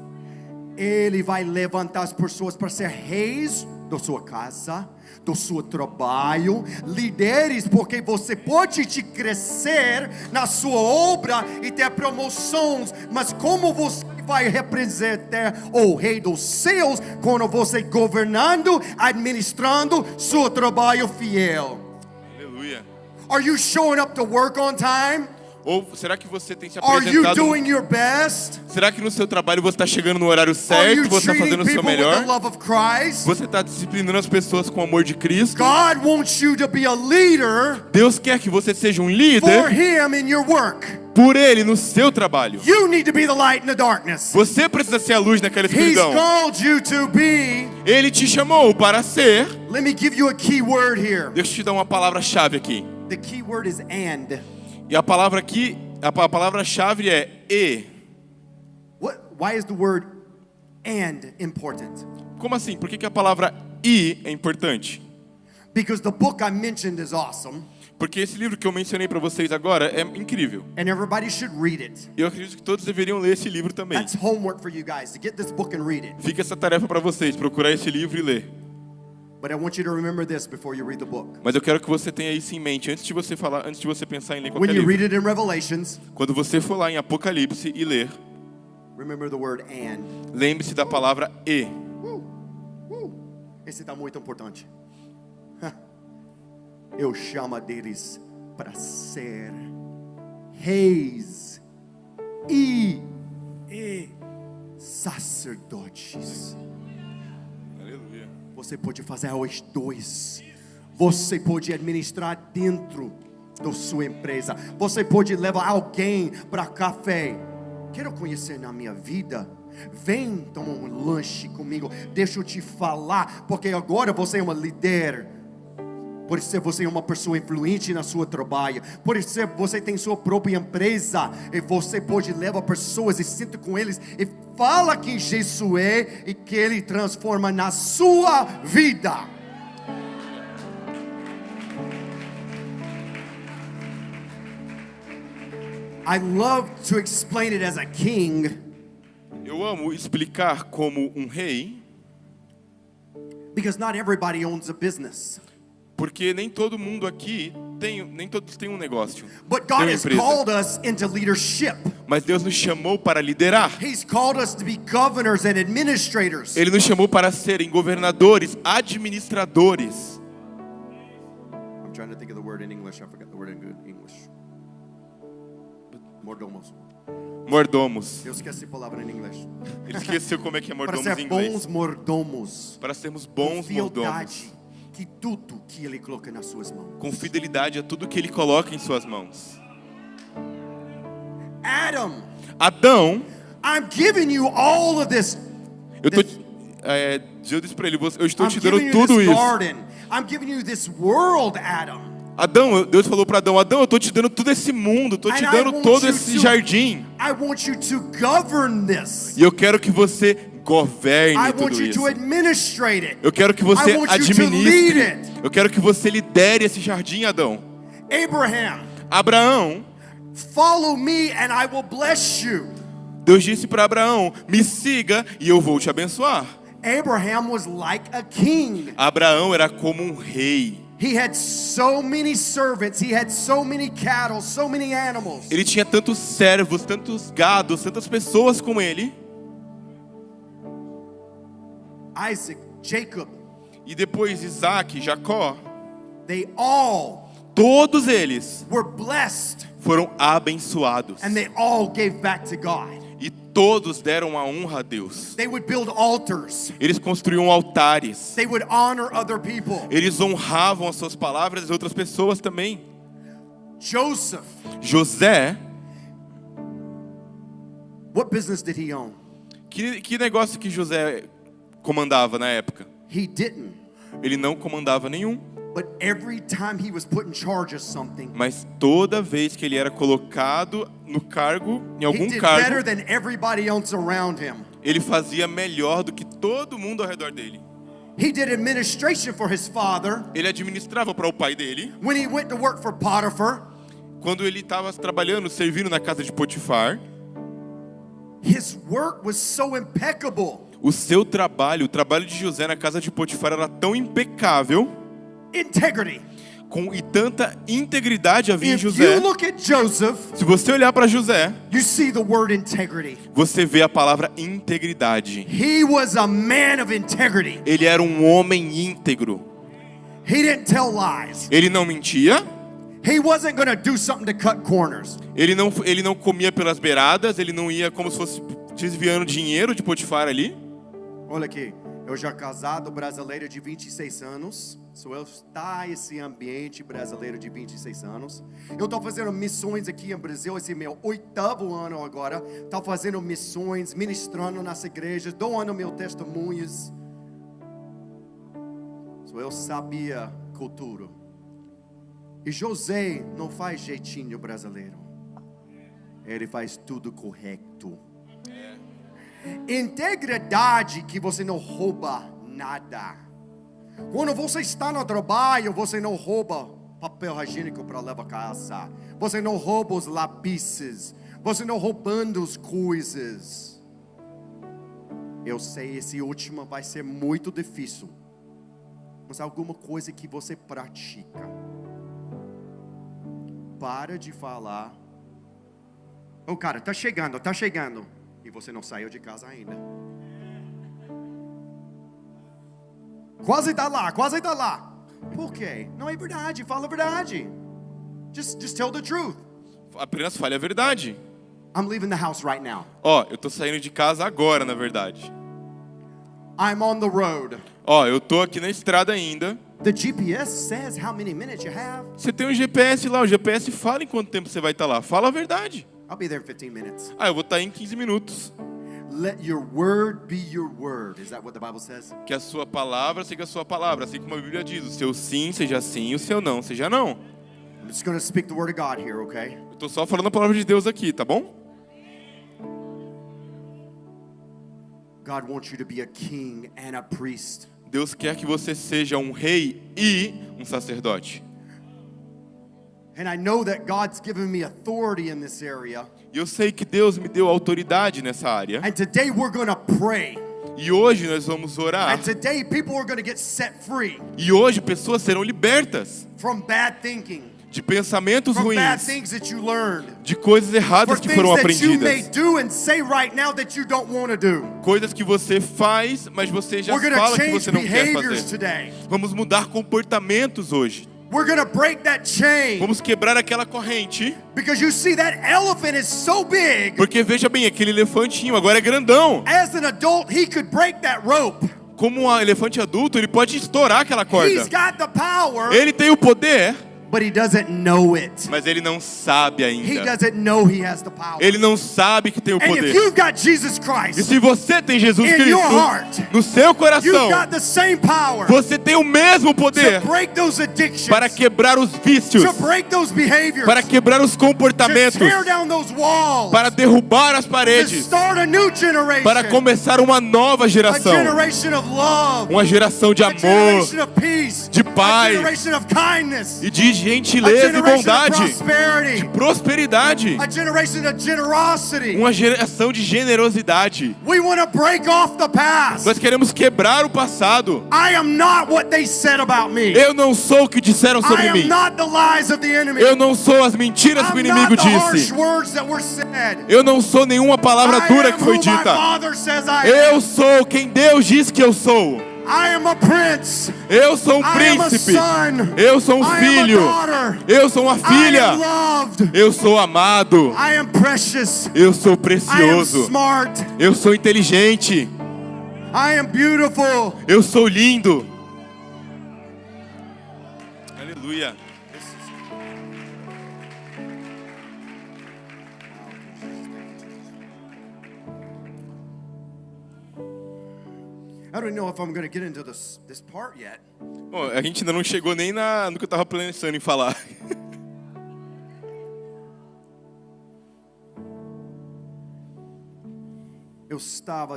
Speaker 2: Ele vai levantar as pessoas para ser reis da sua casa, do seu trabalho, líderes, porque você pode te crescer na sua obra e ter promoções, mas como você vai representar o rei dos céus quando você governando, administrando seu trabalho fiel?
Speaker 3: Aleluia.
Speaker 2: Are you showing up to work on time?
Speaker 3: Ou será que você tem se
Speaker 2: Are you
Speaker 3: apresentado?
Speaker 2: doing your best?
Speaker 3: Será que no seu trabalho você está chegando no horário
Speaker 2: Are
Speaker 3: certo?
Speaker 2: you
Speaker 3: Você está
Speaker 2: treating
Speaker 3: fazendo o seu
Speaker 2: people with the
Speaker 3: melhor?
Speaker 2: love of Christ?
Speaker 3: Você está disciplinando as pessoas com o amor de Cristo?
Speaker 2: God wants you to be a leader
Speaker 3: Deus quer que você seja um
Speaker 2: for
Speaker 3: líder
Speaker 2: Him in your work.
Speaker 3: por Ele no seu trabalho.
Speaker 2: You need to be the light in the darkness.
Speaker 3: Você precisa ser a luz naquela
Speaker 2: He's
Speaker 3: escuridão.
Speaker 2: called you to be.
Speaker 3: Ele te chamou para ser.
Speaker 2: Let me give you a key word here.
Speaker 3: Deixa eu te dar uma palavra-chave aqui.
Speaker 2: The key word is and.
Speaker 3: E a palavra aqui, a palavra-chave é e.
Speaker 2: Why is the word and important?
Speaker 3: Como assim? Por que a palavra e é importante?
Speaker 2: Because the book I mentioned is awesome.
Speaker 3: Porque esse livro que eu mencionei para vocês agora é incrível.
Speaker 2: And everybody should read it.
Speaker 3: E eu acredito que todos deveriam ler esse livro também.
Speaker 2: That's homework for you guys, to get this book and read it.
Speaker 3: Fica essa tarefa para vocês, procurar esse livro e ler.
Speaker 2: But I want you to remember this before you read the book.
Speaker 3: Mas eu quero que você tenha isso em mente antes de você falar, antes de você pensar em ler
Speaker 2: When
Speaker 3: qualquer
Speaker 2: you
Speaker 3: livro.
Speaker 2: read it in Revelations,
Speaker 3: Quando você for lá em Apocalipse e ler,
Speaker 2: remember the word and.
Speaker 3: lembre-se da palavra e.
Speaker 2: Esse está muito importante. Eu chamo deles para ser reis e sacerdotes.
Speaker 3: Aleluia.
Speaker 2: Você pode fazer os dois. Você pode administrar dentro da sua empresa. Você pode levar alguém para café. Quero conhecer na minha vida. Vem tomar um lanche comigo. Deixa eu te falar, porque agora você é uma líder. Por isso você é uma pessoa influente na sua trabalho. Por isso você tem sua própria empresa. E você pode levar pessoas e senta com eles e fala quem Jesus é e que Ele transforma na sua vida. I love to explain it as a king.
Speaker 3: Eu amo explicar como um rei,
Speaker 2: Because not everybody owns a business.
Speaker 3: porque nem todo mundo aqui nem todos têm um negócio.
Speaker 2: But
Speaker 3: Tem
Speaker 2: God
Speaker 3: uma
Speaker 2: has
Speaker 3: empresa.
Speaker 2: called us into leadership.
Speaker 3: Mas Deus nos chamou para liderar.
Speaker 2: He's called us to be governors and administrators.
Speaker 3: Ele nos chamou para serem governadores, administradores.
Speaker 2: I'm trying to think of the word in English. I forgot the word in good English. Mordomos.
Speaker 3: Mordomos.
Speaker 2: Eu esqueci a palavra em inglês.
Speaker 3: Ele esqueceu como é que é
Speaker 2: Para
Speaker 3: mordomos
Speaker 2: ser
Speaker 3: em inglês.
Speaker 2: bons mordomos.
Speaker 3: Para sermos
Speaker 2: Com
Speaker 3: bons mordomos.
Speaker 2: fialdade, que tudo que Ele coloca nas suas mãos.
Speaker 3: Com fidelidade a tudo que Ele coloca em suas mãos.
Speaker 2: Adam,
Speaker 3: Adão,
Speaker 2: I'm giving you all of this.
Speaker 3: Deus disse para ele, eu estou
Speaker 2: I'm
Speaker 3: te dando
Speaker 2: giving you
Speaker 3: tudo
Speaker 2: this
Speaker 3: isso.
Speaker 2: garden. I'm giving you this world, Adam.
Speaker 3: Adão, Deus falou para Adão, eu estou te dando todo esse mundo, estou te
Speaker 2: And I
Speaker 3: dando
Speaker 2: want
Speaker 3: todo
Speaker 2: you
Speaker 3: esse
Speaker 2: to-
Speaker 3: jardim.
Speaker 2: I want you to govern this.
Speaker 3: E eu quero que você governe
Speaker 2: I want
Speaker 3: tudo
Speaker 2: you
Speaker 3: isso.
Speaker 2: to administrate it.
Speaker 3: Eu quero que você
Speaker 2: I want you to
Speaker 3: administre.
Speaker 2: lead it.
Speaker 3: Eu quero que você lidere esse jardim, Adão.
Speaker 2: Abraham,
Speaker 3: Abraão,
Speaker 2: follow me and I will bless you.
Speaker 3: Deus disse para Abraão, me siga e eu vou te abençoar.
Speaker 2: Abraham was like a king.
Speaker 3: Abraão era como um rei.
Speaker 2: He had so many servants. He had so many cattle, so many animals.
Speaker 3: Ele tinha tantos servos, tantos gados, tantas pessoas com ele.
Speaker 2: Isaac, Jacob,
Speaker 3: E depois Isaac, Jacó,
Speaker 2: they all
Speaker 3: todos eles
Speaker 2: were blessed
Speaker 3: foram abençoados.
Speaker 2: and they all gave back to God.
Speaker 3: E todos deram a honra a Deus.
Speaker 2: They would build altars.
Speaker 3: Eles construíam altares.
Speaker 2: They would honor other people.
Speaker 3: Eles honravam as suas palavras e outras pessoas também.
Speaker 2: Joseph,
Speaker 3: José,
Speaker 2: what business did he own?
Speaker 3: que negócio que José comandava na época?
Speaker 2: He didn't.
Speaker 3: Ele não comandava nenhum.
Speaker 2: But every time he was put in charge of something,
Speaker 3: Mas toda vez que ele era colocado no cargo, em
Speaker 2: he
Speaker 3: algum
Speaker 2: did
Speaker 3: cargo,
Speaker 2: better than everybody else around him.
Speaker 3: ele fazia melhor do que todo mundo ao redor dele.
Speaker 2: He did administration for his father.
Speaker 3: Ele administrava para o pai dele.
Speaker 2: When he went to work for Potiphar,
Speaker 3: Quando ele estava trabalhando, servindo na casa de Potifar,
Speaker 2: his work was so impeccable.
Speaker 3: o seu trabalho, o trabalho de José na casa de Potifar era tão impecável,
Speaker 2: Integrity.
Speaker 3: e tanta integridade havia em
Speaker 2: If
Speaker 3: José.
Speaker 2: you look at Joseph,
Speaker 3: Se você olhar para José,
Speaker 2: you see the word integrity.
Speaker 3: você vê a palavra integridade.
Speaker 2: He was a man of integrity.
Speaker 3: Ele era um homem íntegro.
Speaker 2: He didn't tell lies.
Speaker 3: Ele não mentia,
Speaker 2: He wasn't going to do something to cut corners.
Speaker 3: ele não comia pelas beiradas, ele não ia como se fosse desviando dinheiro de Potifar ali.
Speaker 2: Olha aqui, eu já casado brasileiro de 26 anos. Sou eu está esse ambiente brasileiro de 26 anos. Eu estou fazendo missões aqui em Brasil, esse é meu 8º ano agora. Estou fazendo missões, ministrando nas igrejas, doando meus testemunhos. Eu sabia cultura. E José não faz jeitinho brasileiro. Ele faz tudo correto. Integridade que você não rouba nada. Quando você está no trabalho, você não rouba papel higiênico para levar a casa. Você não rouba os lápis. Você não roubando as coisas. Eu sei, esse último vai ser muito difícil. Mas alguma coisa que você pratica. Para de falar. Oh, cara, tá chegando. E você não saiu de casa ainda. Quase tá lá. Por quê? Não é verdade, fala a verdade. Just tell the truth.
Speaker 3: Apenas fale a verdade.
Speaker 2: I'm leaving the house right now.
Speaker 3: Ó, eu tô saindo de casa agora, na verdade.
Speaker 2: I'm on the road.
Speaker 3: Ó, eu tô aqui na estrada ainda.
Speaker 2: The GPS says how many minutes you have.
Speaker 3: Você tem um GPS lá, o GPS fala em quanto tempo você vai estar lá. Fala a verdade.
Speaker 2: I'll be there in 15 minutes.
Speaker 3: Ah, eu vou estar em 15 minutos.
Speaker 2: Let your word be your word. Is that what the Bible says?
Speaker 3: Que a sua palavra seja a sua palavra, assim como a Bíblia diz. O seu sim seja sim e o seu não seja não.
Speaker 2: I'm just going to speak the word of God here, okay?
Speaker 3: Eu tô só falando a palavra de Deus aqui, tá bom?
Speaker 2: God wants you to be a king and a priest.
Speaker 3: Deus quer que você seja um rei e um sacerdote.
Speaker 2: And I know that God's given me authority in this area.
Speaker 3: E eu sei que Deus me deu autoridade nessa área.
Speaker 2: And today we're going to pray.
Speaker 3: E hoje nós vamos orar.
Speaker 2: And today people are going to get set free
Speaker 3: E hoje pessoas serão libertas
Speaker 2: from bad thinking,
Speaker 3: de pensamentos
Speaker 2: from bad
Speaker 3: ruins,
Speaker 2: things that you learned,
Speaker 3: de coisas
Speaker 2: for
Speaker 3: erradas que
Speaker 2: things
Speaker 3: foram
Speaker 2: that you may
Speaker 3: aprendidas.
Speaker 2: do and say right now that you don't want to do.
Speaker 3: Coisas que você faz, mas você já
Speaker 2: We're going to
Speaker 3: fala que
Speaker 2: change
Speaker 3: você não quer
Speaker 2: behaviors
Speaker 3: fazer.
Speaker 2: today.
Speaker 3: Vamos mudar comportamentos hoje.
Speaker 2: We're going to break that chain.
Speaker 3: Vamos quebrar aquela corrente.
Speaker 2: Because you see, that elephant is so big.
Speaker 3: Porque veja bem, aquele elefantinho agora é grandão.
Speaker 2: As an adult, he could break that rope.
Speaker 3: Como um elefante adulto, ele pode estourar aquela corda.
Speaker 2: He's got the power,
Speaker 3: Ele tem o poder,
Speaker 2: but he doesn't know it.
Speaker 3: mas ele não sabe
Speaker 2: He
Speaker 3: ainda.
Speaker 2: doesn't know he has the power.
Speaker 3: Ele não sabe que tem o
Speaker 2: And if
Speaker 3: poder.
Speaker 2: you've got Jesus
Speaker 3: E
Speaker 2: Christ
Speaker 3: se você tem Jesus
Speaker 2: in
Speaker 3: Cristo
Speaker 2: your heart,
Speaker 3: no seu coração,
Speaker 2: you've got the same power
Speaker 3: você tem o mesmo poder
Speaker 2: to break those addictions,
Speaker 3: para quebrar os vícios,
Speaker 2: to break those behaviors,
Speaker 3: para quebrar os
Speaker 2: to
Speaker 3: comportamentos,
Speaker 2: tear down those walls,
Speaker 3: para derrubar as
Speaker 2: to
Speaker 3: paredes,
Speaker 2: start a new generation,
Speaker 3: para começar uma nova
Speaker 2: a
Speaker 3: geração,
Speaker 2: generation of love,
Speaker 3: uma geração de
Speaker 2: a
Speaker 3: amor,
Speaker 2: generation of peace,
Speaker 3: de paz,
Speaker 2: a generation of kindness,
Speaker 3: e de
Speaker 2: a
Speaker 3: gentileza e
Speaker 2: generation of
Speaker 3: bondade,
Speaker 2: prosperity,
Speaker 3: de prosperidade,
Speaker 2: a generation of generosity.
Speaker 3: uma geração de generosidade.
Speaker 2: We want to break off the past.
Speaker 3: Nós queremos quebrar o passado.
Speaker 2: I am not what they said about me.
Speaker 3: Eu não sou o que disseram
Speaker 2: I
Speaker 3: sobre
Speaker 2: am
Speaker 3: mim.
Speaker 2: not the lies of the enemy.
Speaker 3: Eu não sou as mentiras que o
Speaker 2: I'm
Speaker 3: inimigo
Speaker 2: not the harsh
Speaker 3: disse.
Speaker 2: words that were said.
Speaker 3: Eu não sou nenhuma palavra
Speaker 2: I
Speaker 3: dura
Speaker 2: am
Speaker 3: que foi
Speaker 2: who my
Speaker 3: dita.
Speaker 2: Father says I am.
Speaker 3: Eu sou quem Deus diz que eu sou.
Speaker 2: I am a prince.
Speaker 3: Eu sou um
Speaker 2: I am a
Speaker 3: príncipe.
Speaker 2: son.
Speaker 3: Eu sou um
Speaker 2: I
Speaker 3: filho.
Speaker 2: am a daughter.
Speaker 3: Eu sou uma
Speaker 2: I am
Speaker 3: filha.
Speaker 2: loved.
Speaker 3: Eu sou amado.
Speaker 2: I am precious.
Speaker 3: Eu sou
Speaker 2: I am
Speaker 3: precioso.
Speaker 2: smart.
Speaker 3: Eu sou inteligente.
Speaker 2: I am beautiful.
Speaker 3: Eu sou lindo. Aleluia.
Speaker 2: I don't know if I'm going to get into this part yet.
Speaker 3: Bom, a gente ainda não chegou nem no que eu estava pensando em falar.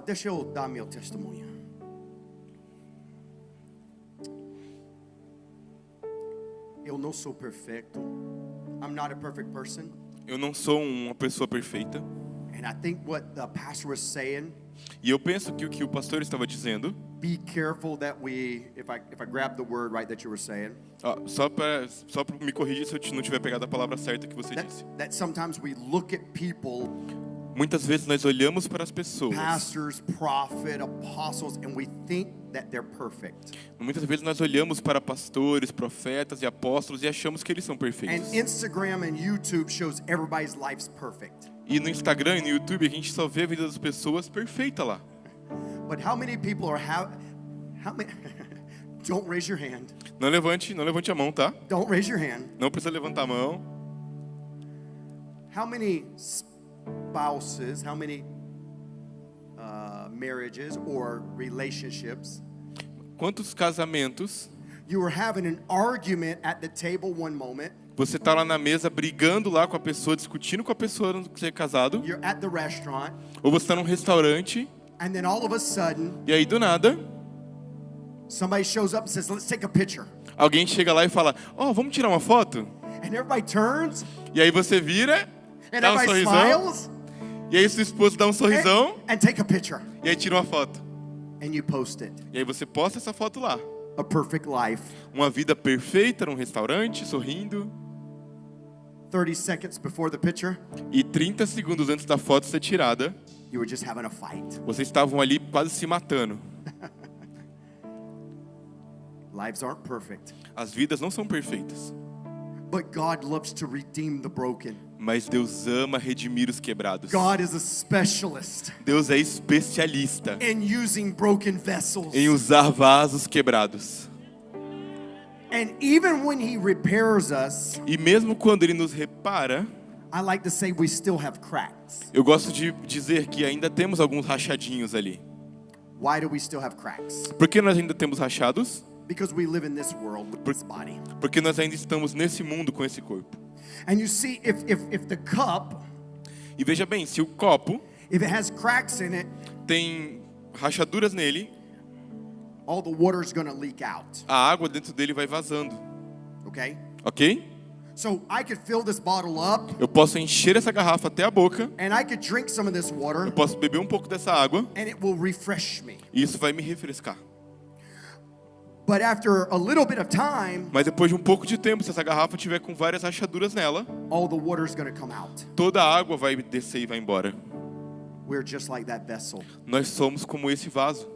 Speaker 2: Deixa eu dar meu testemunho. Eu não sou perfeito. I'm not a perfect person.
Speaker 3: Eu não sou uma pessoa perfeita.
Speaker 2: And I think what the pastor was saying,
Speaker 3: E eu penso que o que o pastor estava dizendo,
Speaker 2: be careful that if I grab the word right that you were saying,
Speaker 3: só para me corrigir se eu não tiver pegado a palavra certa que você disse.
Speaker 2: that sometimes we look at people,
Speaker 3: Muitas vezes nós olhamos para as pessoas.
Speaker 2: pastors, prophet, apostles, and we think that they're perfect.
Speaker 3: Muitas vezes nós olhamos para pastores, profetas e apóstolos e achamos que eles são perfeitos.
Speaker 2: And Instagram and YouTube shows everybody's life's perfect.
Speaker 3: E no Instagram e no YouTube a gente só vê a vida das pessoas perfeita lá.
Speaker 2: But how many people are how many Don't raise your hand.
Speaker 3: Não levante a mão, tá?
Speaker 2: Don't raise your hand.
Speaker 3: Não precisa levantar a mão.
Speaker 2: How many spouses, how many marriages or relationships
Speaker 3: Quantos casamentos
Speaker 2: You were having an argument at the table one moment.
Speaker 3: Você tá lá na mesa brigando lá com a pessoa, discutindo com a pessoa no que você é casado.
Speaker 2: You're at the restaurant.
Speaker 3: Ou você tá num restaurante.
Speaker 2: And then all of a sudden,
Speaker 3: E aí do nada,
Speaker 2: somebody shows up and says, let's take a picture.
Speaker 3: alguém chega lá e fala, vamos tirar uma foto?
Speaker 2: And everybody turns.
Speaker 3: E aí você vira,
Speaker 2: And
Speaker 3: dá um
Speaker 2: everybody
Speaker 3: sorrisão.
Speaker 2: smiles.
Speaker 3: E aí sua esposa dá um sorrisão.
Speaker 2: And take a picture.
Speaker 3: E aí tira uma foto.
Speaker 2: And you post it.
Speaker 3: E aí você posta essa foto lá.
Speaker 2: A perfect life.
Speaker 3: Uma vida perfeita num restaurante, sorrindo.
Speaker 2: 30 seconds before the picture,
Speaker 3: E 30 segundos antes da foto ser tirada,
Speaker 2: you were just having a fight.
Speaker 3: vocês estavam ali quase se matando.
Speaker 2: Lives aren't perfect.
Speaker 3: As vidas não são perfeitas.
Speaker 2: But God loves to redeem the broken.
Speaker 3: Mas Deus ama redimir os quebrados.
Speaker 2: God is a specialist
Speaker 3: Deus é especialista
Speaker 2: in using broken vessels.
Speaker 3: em usar vasos quebrados.
Speaker 2: And even when He repairs us,
Speaker 3: E mesmo quando Ele nos repara,
Speaker 2: I like to say we still have cracks.
Speaker 3: eu gosto de dizer que ainda temos alguns rachadinhos ali.
Speaker 2: Why do we still have cracks?
Speaker 3: Por que nós ainda temos rachados?
Speaker 2: Because we live in this world with this body.
Speaker 3: Porque nós ainda estamos nesse mundo com esse corpo.
Speaker 2: And you see, if the cup,
Speaker 3: E veja bem, se o copo
Speaker 2: if it has cracks in it,
Speaker 3: tem rachaduras nele,
Speaker 2: all the water's gonna leak out.
Speaker 3: a água dentro dele vai vazando,
Speaker 2: Okay?
Speaker 3: ok?
Speaker 2: So I could fill this bottle up
Speaker 3: Eu posso encher essa garrafa até a boca,
Speaker 2: and I could drink some of this water
Speaker 3: eu posso beber um pouco dessa água,
Speaker 2: and it will refresh me.
Speaker 3: e isso vai me refrescar.
Speaker 2: But after a little bit of time,
Speaker 3: Mas depois de um pouco de tempo, se essa garrafa tiver com várias rachaduras nela,
Speaker 2: all the water's gonna come out.
Speaker 3: toda a água vai descer e vai embora.
Speaker 2: We're just like that vessel.
Speaker 3: Nós somos como esse vaso.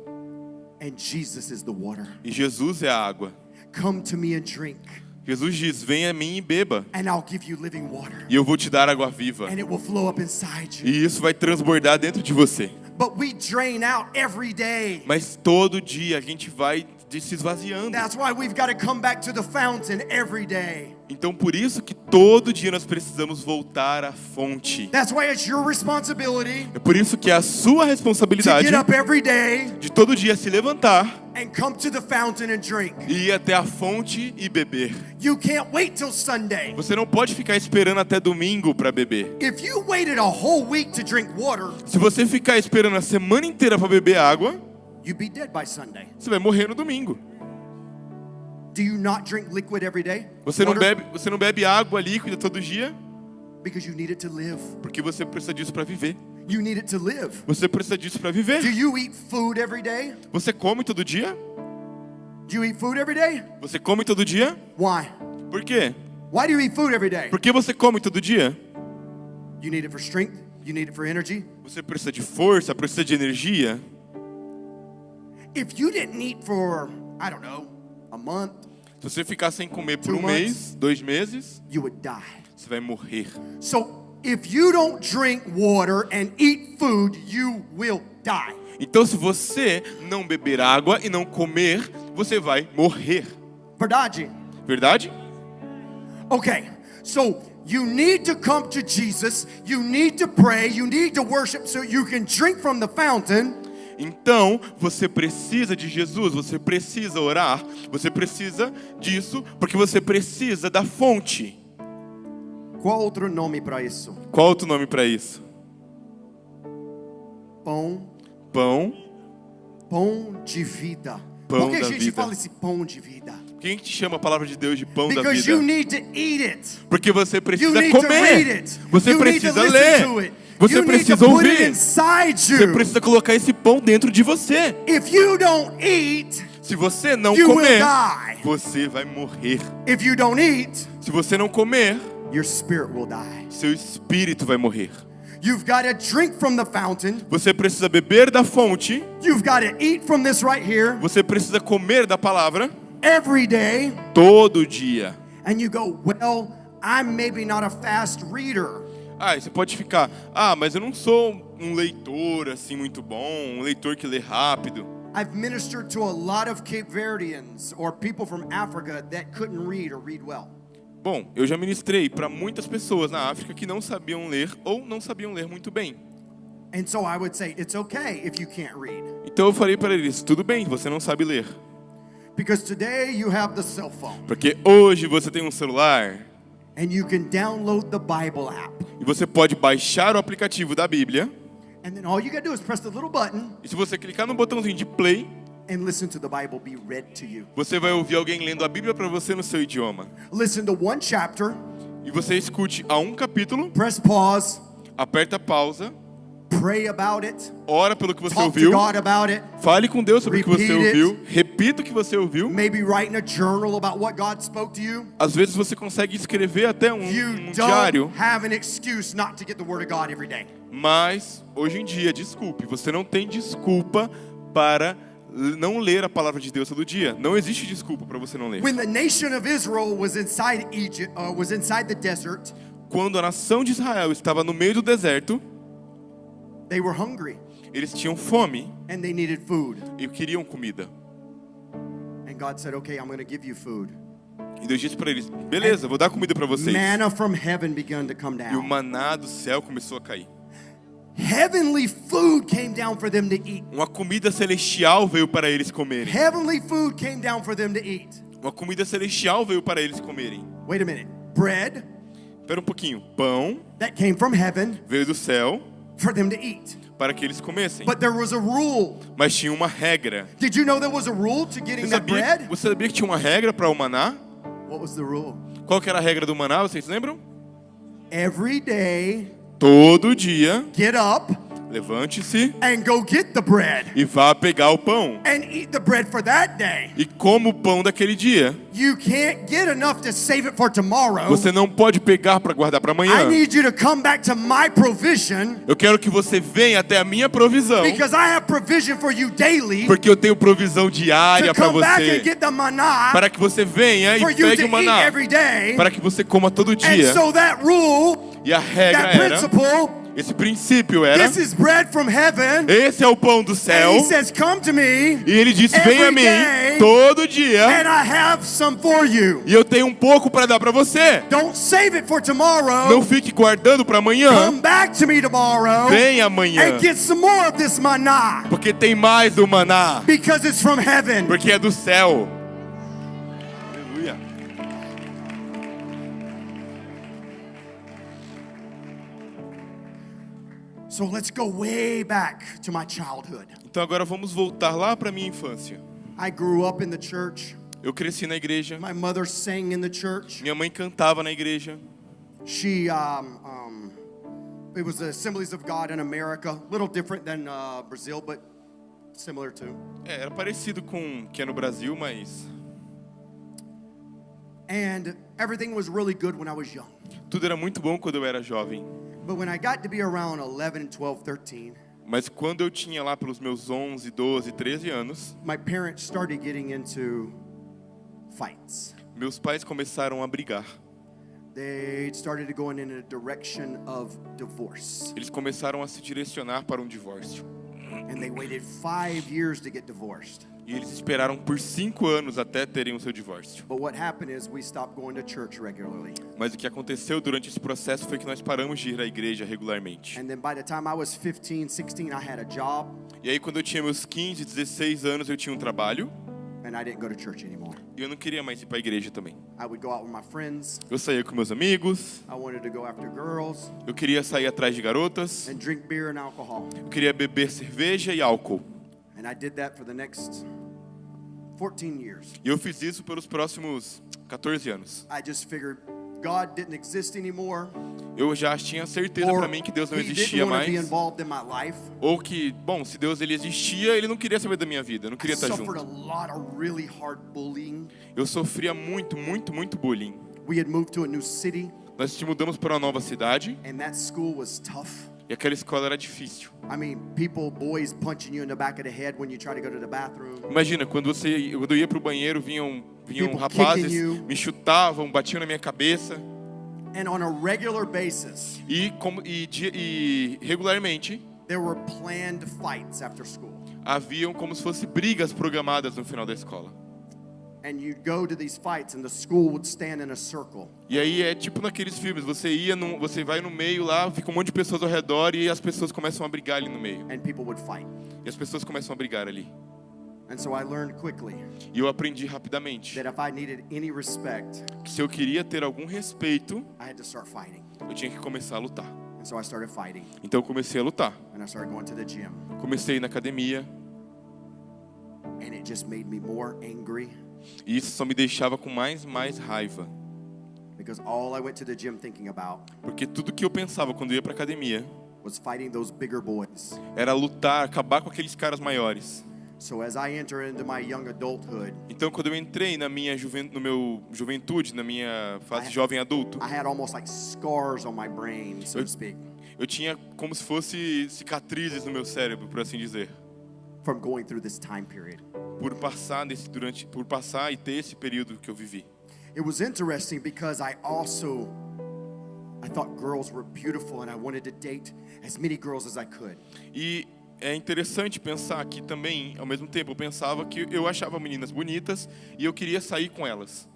Speaker 2: And Jesus is the water.
Speaker 3: E Jesus é a água.
Speaker 2: Come to me and drink,
Speaker 3: Jesus diz, venha a mim e beba,
Speaker 2: and I'll give you living water.
Speaker 3: e eu vou te dar água viva.
Speaker 2: And it will flow up inside you.
Speaker 3: E isso vai transbordar dentro de você.
Speaker 2: But we drain out every day.
Speaker 3: Mas todo dia a gente vai se esvaziando.
Speaker 2: That's why we've got to come back to the fountain every day.
Speaker 3: Então por isso que todo dia nós precisamos voltar à fonte.
Speaker 2: That's why it's your responsibility
Speaker 3: É por isso que é a sua
Speaker 2: to
Speaker 3: responsabilidade
Speaker 2: get up every day
Speaker 3: de todo dia se levantar
Speaker 2: and come to the fountain and drink.
Speaker 3: e ir até a fonte e beber.
Speaker 2: You can't wait till Sunday.
Speaker 3: Você não pode ficar esperando até domingo para beber.
Speaker 2: If you waited a whole week to drink water,
Speaker 3: Se você ficar esperando a semana inteira para beber água,
Speaker 2: you'd be dead by Sunday.
Speaker 3: você vai morrer no domingo.
Speaker 2: Do you not drink liquid every day?
Speaker 3: Você não
Speaker 2: Water?
Speaker 3: bebe água líquida todo dia
Speaker 2: Because you need it to live.
Speaker 3: porque você precisa disso para viver.
Speaker 2: You need it to live.
Speaker 3: Você precisa disso para
Speaker 2: Do
Speaker 3: viver.
Speaker 2: you eat food every day?
Speaker 3: Você come todo dia?
Speaker 2: Do you eat food every day?
Speaker 3: Você come todo dia?
Speaker 2: Why?
Speaker 3: Por quê?
Speaker 2: Why do you eat food every day?
Speaker 3: Por que você come todo dia?
Speaker 2: You need it for strength. You need it for energy.
Speaker 3: Você precisa de força, precisa de energia.
Speaker 2: If you didn't eat for, I don't know, a month,
Speaker 3: Se você ficar sem comer por
Speaker 2: 2
Speaker 3: um mês, 2 meses,
Speaker 2: you would die.
Speaker 3: você vai morrer.
Speaker 2: So if you don't drink water and eat food, you will die.
Speaker 3: Então, se você não beber água e não comer, você vai morrer.
Speaker 2: Verdade?
Speaker 3: Verdade?
Speaker 2: Okay, so you need to come to Jesus, you need to pray, you need to worship so you can drink from the fountain.
Speaker 3: Então, você precisa de Jesus, você precisa orar, você precisa disso, porque você precisa da fonte.
Speaker 2: Qual outro nome para isso?
Speaker 3: Qual outro nome para isso?
Speaker 2: Pão,
Speaker 3: Pão.
Speaker 2: pão de vida.
Speaker 3: Pão
Speaker 2: Por que a
Speaker 3: da
Speaker 2: gente
Speaker 3: vida.
Speaker 2: fala esse pão de vida?
Speaker 3: Quem que te chama a palavra de Deus de pão da
Speaker 2: Because
Speaker 3: vida?
Speaker 2: you need to eat it.
Speaker 3: Porque você
Speaker 2: You
Speaker 3: precisa
Speaker 2: need to read
Speaker 3: comer.
Speaker 2: it.
Speaker 3: Você
Speaker 2: You need to
Speaker 3: precisa
Speaker 2: listen
Speaker 3: ler.
Speaker 2: to it.
Speaker 3: Você
Speaker 2: You need
Speaker 3: precisa
Speaker 2: to put it
Speaker 3: ouvir.
Speaker 2: inside
Speaker 3: Você
Speaker 2: you.
Speaker 3: precisa colocar esse pão dentro de você.
Speaker 2: If you don't eat,
Speaker 3: Se você não
Speaker 2: you will
Speaker 3: comer,
Speaker 2: die.
Speaker 3: você vai morrer.
Speaker 2: If you don't eat,
Speaker 3: Se você não comer,
Speaker 2: your spirit will die.
Speaker 3: seu espírito vai morrer.
Speaker 2: You've got to drink from the fountain.
Speaker 3: Você precisa beber da fonte.
Speaker 2: You've got to eat from this right here
Speaker 3: Você precisa comer da palavra
Speaker 2: every day.
Speaker 3: todo dia.
Speaker 2: And you go, well, I'm maybe not a fast reader.
Speaker 3: Ah, e você pode ficar, mas eu não sou um leitor assim muito bom, um leitor que lê rápido.
Speaker 2: I've ministered to a lot of Cape Verdeans or people from Africa that couldn't read or read well.
Speaker 3: Bom, eu já ministrei para muitas pessoas na África que não sabiam ler ou não sabiam ler muito bem.
Speaker 2: And so I would say, it's okay if you can't read.
Speaker 3: Então eu falei para eles, tudo bem, você não sabe ler.
Speaker 2: Because today you have the cell phone.
Speaker 3: Porque hoje você tem um celular
Speaker 2: And you can download the Bible app.
Speaker 3: e você pode baixar o aplicativo da Bíblia.
Speaker 2: And then all you gotta do is press the little button
Speaker 3: E se você clicar no botãozinho de play,
Speaker 2: and listen to the Bible be read to you.
Speaker 3: você vai ouvir alguém lendo a Bíblia para você no seu idioma.
Speaker 2: Listen to one chapter,
Speaker 3: E você escute a um capítulo,
Speaker 2: press pause,
Speaker 3: aperta pausa,
Speaker 2: pray about it,
Speaker 3: ora pelo que você
Speaker 2: talk to
Speaker 3: ouviu,
Speaker 2: God about it,
Speaker 3: fale com Deus sobre o que você
Speaker 2: Repeat it.
Speaker 3: ouviu, repita o que você ouviu.
Speaker 2: maybe write in a journal about what God spoke to you.
Speaker 3: Às vezes você consegue escrever até um
Speaker 2: You
Speaker 3: diário,
Speaker 2: don't have an excuse not to get the Word of God every day.
Speaker 3: mas hoje em dia, desculpe, você não tem desculpa para não ler a palavra de Deus todo dia. Não existe desculpa para você não ler.
Speaker 2: When the nation of Israel was inside Egypt, was inside the desert,
Speaker 3: Quando a nação de Israel estava no meio do deserto,
Speaker 2: they were hungry
Speaker 3: eles tinham fome
Speaker 2: and they needed food.
Speaker 3: e queriam comida.
Speaker 2: And God said, "Okay, I'm going to give you food."
Speaker 3: E Deus disse para eles: beleza, vou dar comida para vocês.
Speaker 2: Manna from heaven began to come
Speaker 3: E o
Speaker 2: down.
Speaker 3: maná do céu começou a cair.
Speaker 2: Heavenly food came down for them to eat.
Speaker 3: Uma comida celestial veio para eles comerem.
Speaker 2: Heavenly food came down for them to eat.
Speaker 3: Uma comida celestial veio para eles comerem.
Speaker 2: Wait a minute. Bread
Speaker 3: Espera um pouquinho. Pão
Speaker 2: that came from heaven
Speaker 3: veio do céu
Speaker 2: for them to eat.
Speaker 3: para que eles comessem.
Speaker 2: But there was a rule.
Speaker 3: Mas tinha uma regra.
Speaker 2: Did you know there was a rule to getting that bread?
Speaker 3: Você sabia que tinha uma regra para o maná?
Speaker 2: What was the rule?
Speaker 3: Qual que era a regra do maná? Vocês lembram?
Speaker 2: Every day,
Speaker 3: Todo dia,
Speaker 2: get up
Speaker 3: levante-se
Speaker 2: and go get the bread
Speaker 3: e vá pegar o pão.
Speaker 2: and eat the bread for that day.
Speaker 3: E coma o pão daquele dia.
Speaker 2: You can't get enough to save it for tomorrow.
Speaker 3: Você não pode pegar para guardar para
Speaker 2: I
Speaker 3: amanhã.
Speaker 2: need you to come back to my provision
Speaker 3: Eu quero que você venha até a minha provisão.
Speaker 2: because I have provision for you daily
Speaker 3: Porque eu tenho provisão diária
Speaker 2: to
Speaker 3: para
Speaker 2: come back and
Speaker 3: você.
Speaker 2: get the manna
Speaker 3: Para que você venha
Speaker 2: for
Speaker 3: e
Speaker 2: you
Speaker 3: pegue
Speaker 2: to
Speaker 3: o maná.
Speaker 2: eat every day.
Speaker 3: Para que você coma todo
Speaker 2: And
Speaker 3: dia.
Speaker 2: so that rule,
Speaker 3: E a regra
Speaker 2: that
Speaker 3: era,
Speaker 2: principle,
Speaker 3: esse princípio era,
Speaker 2: this is bread from heaven.
Speaker 3: esse é o pão do céu.
Speaker 2: And he says, come to me
Speaker 3: E ele disse, vem a
Speaker 2: every
Speaker 3: mim
Speaker 2: day,
Speaker 3: todo dia.
Speaker 2: and I have some for you.
Speaker 3: E eu tenho um pouco para dar para você.
Speaker 2: Don't save it for tomorrow.
Speaker 3: Não fique guardando para amanhã.
Speaker 2: Come back to me tomorrow
Speaker 3: Vem amanhã.
Speaker 2: and get some more of this manna
Speaker 3: Porque tem mais do maná.
Speaker 2: because it's from heaven.
Speaker 3: Porque é do céu. Aleluia.
Speaker 2: So let's go way back to my childhood.
Speaker 3: Então agora vamos voltar lá para minha infância.
Speaker 2: I grew up in the church.
Speaker 3: Eu cresci na igreja.
Speaker 2: My mother sang in the church.
Speaker 3: Minha mãe cantava na igreja.
Speaker 2: She, it was the Assemblies of God in America. A little different than Brazil, but similar too.
Speaker 3: Era parecido com o que é no Brasil, mas
Speaker 2: And everything was really good when I was young.
Speaker 3: tudo era muito bom quando eu era jovem.
Speaker 2: But when I got to be around 11, 12, 13,
Speaker 3: Mas quando eu tinha lá pelos meus 11, 12, 13 anos,
Speaker 2: my parents started getting into fights.
Speaker 3: meus pais começaram a brigar.
Speaker 2: They started going in a direction of divorce.
Speaker 3: Eles começaram a se direcionar para um divórcio.
Speaker 2: And they waited 5 years to get divorced.
Speaker 3: E eles esperaram por 5 anos até terem o seu divórcio.
Speaker 2: But what happened is we stopped going to church regularly.
Speaker 3: Mas o que aconteceu durante esse processo foi que nós paramos de ir à igreja regularmente.
Speaker 2: And then by the time I was 15, 16, I had a job
Speaker 3: E aí quando eu tinha meus 15, 16 anos, eu tinha um trabalho
Speaker 2: and I didn't go to church anymore.
Speaker 3: e eu não queria mais ir para a igreja também.
Speaker 2: I would go out with my friends.
Speaker 3: Eu saía com meus amigos,
Speaker 2: I wanted to go after girls
Speaker 3: eu queria sair atrás de garotas,
Speaker 2: and drink beer and alcohol.
Speaker 3: eu queria beber cerveja e álcool.
Speaker 2: And I did that for the next 14 years.
Speaker 3: E eu fiz isso pelos próximos 14 anos.
Speaker 2: I just figured God didn't exist anymore.
Speaker 3: Eu já tinha certeza
Speaker 2: Or
Speaker 3: para mim que Deus não
Speaker 2: he
Speaker 3: existia
Speaker 2: didn't want to be
Speaker 3: mais.
Speaker 2: involved in my life.
Speaker 3: Ou que, bom, se Deus ele existia, ele não queria saber da minha vida, eu não
Speaker 2: I
Speaker 3: queria estar
Speaker 2: suffered a
Speaker 3: junto.
Speaker 2: lot of really hard bullying.
Speaker 3: Eu sofria muito, muito, muito bullying.
Speaker 2: We had moved to a new city
Speaker 3: Nós te mudamos para uma nova cidade
Speaker 2: and that school was tough.
Speaker 3: e aquela escola era difícil.
Speaker 2: I mean, boys punching you in the back of the head when you try to go to the bathroom.
Speaker 3: Imagina, quando eu ia pro banheiro, vinham
Speaker 2: People
Speaker 3: rapazes,
Speaker 2: kicking you.
Speaker 3: me chutavam, batiam na minha cabeça.
Speaker 2: And on a regular basis,
Speaker 3: E regularmente
Speaker 2: there were planned fights after school.
Speaker 3: haviam como se fossem brigas programadas no final da escola.
Speaker 2: And you'd go to these fights and the school would stand in a circle.
Speaker 3: E aí é tipo naqueles filmes, você vai no meio lá, fica um monte de pessoas ao redor e as pessoas começam a brigar ali no meio.
Speaker 2: And people would fight.
Speaker 3: E as pessoas começam a brigar ali.
Speaker 2: And so I learned quickly
Speaker 3: E eu aprendi rapidamente
Speaker 2: that if I needed any respect,
Speaker 3: que se eu queria ter algum respeito,
Speaker 2: I had to start fighting.
Speaker 3: eu tinha que começar a lutar.
Speaker 2: And so I started fighting.
Speaker 3: Então eu comecei a lutar.
Speaker 2: And I started going to the gym.
Speaker 3: Comecei a ir na academia
Speaker 2: And it just made me more angry
Speaker 3: e isso só me deixava com mais raiva.
Speaker 2: because all I went to the gym thinking about
Speaker 3: Porque tudo que eu pensava quando eu ia pra academia
Speaker 2: was fighting those bigger boys.
Speaker 3: era lutar, acabar com aqueles caras maiores.
Speaker 2: So as I enter into my young adulthood,
Speaker 3: Então quando eu entrei na minha no meu juventude, na minha fase jovem adulto,
Speaker 2: I had almost like scars on my brain, so to speak,
Speaker 3: eu tinha como se fosse cicatrizes no meu cérebro, por assim dizer,
Speaker 2: from going through this time period.
Speaker 3: por passar e ter esse período que eu vivi.
Speaker 2: It was interesting because I thought girls were beautiful and I wanted to date as many girls as I could.
Speaker 3: E é interessante pensar que também, ao mesmo tempo, eu pensava que eu achava meninas bonitas e eu queria sair com elas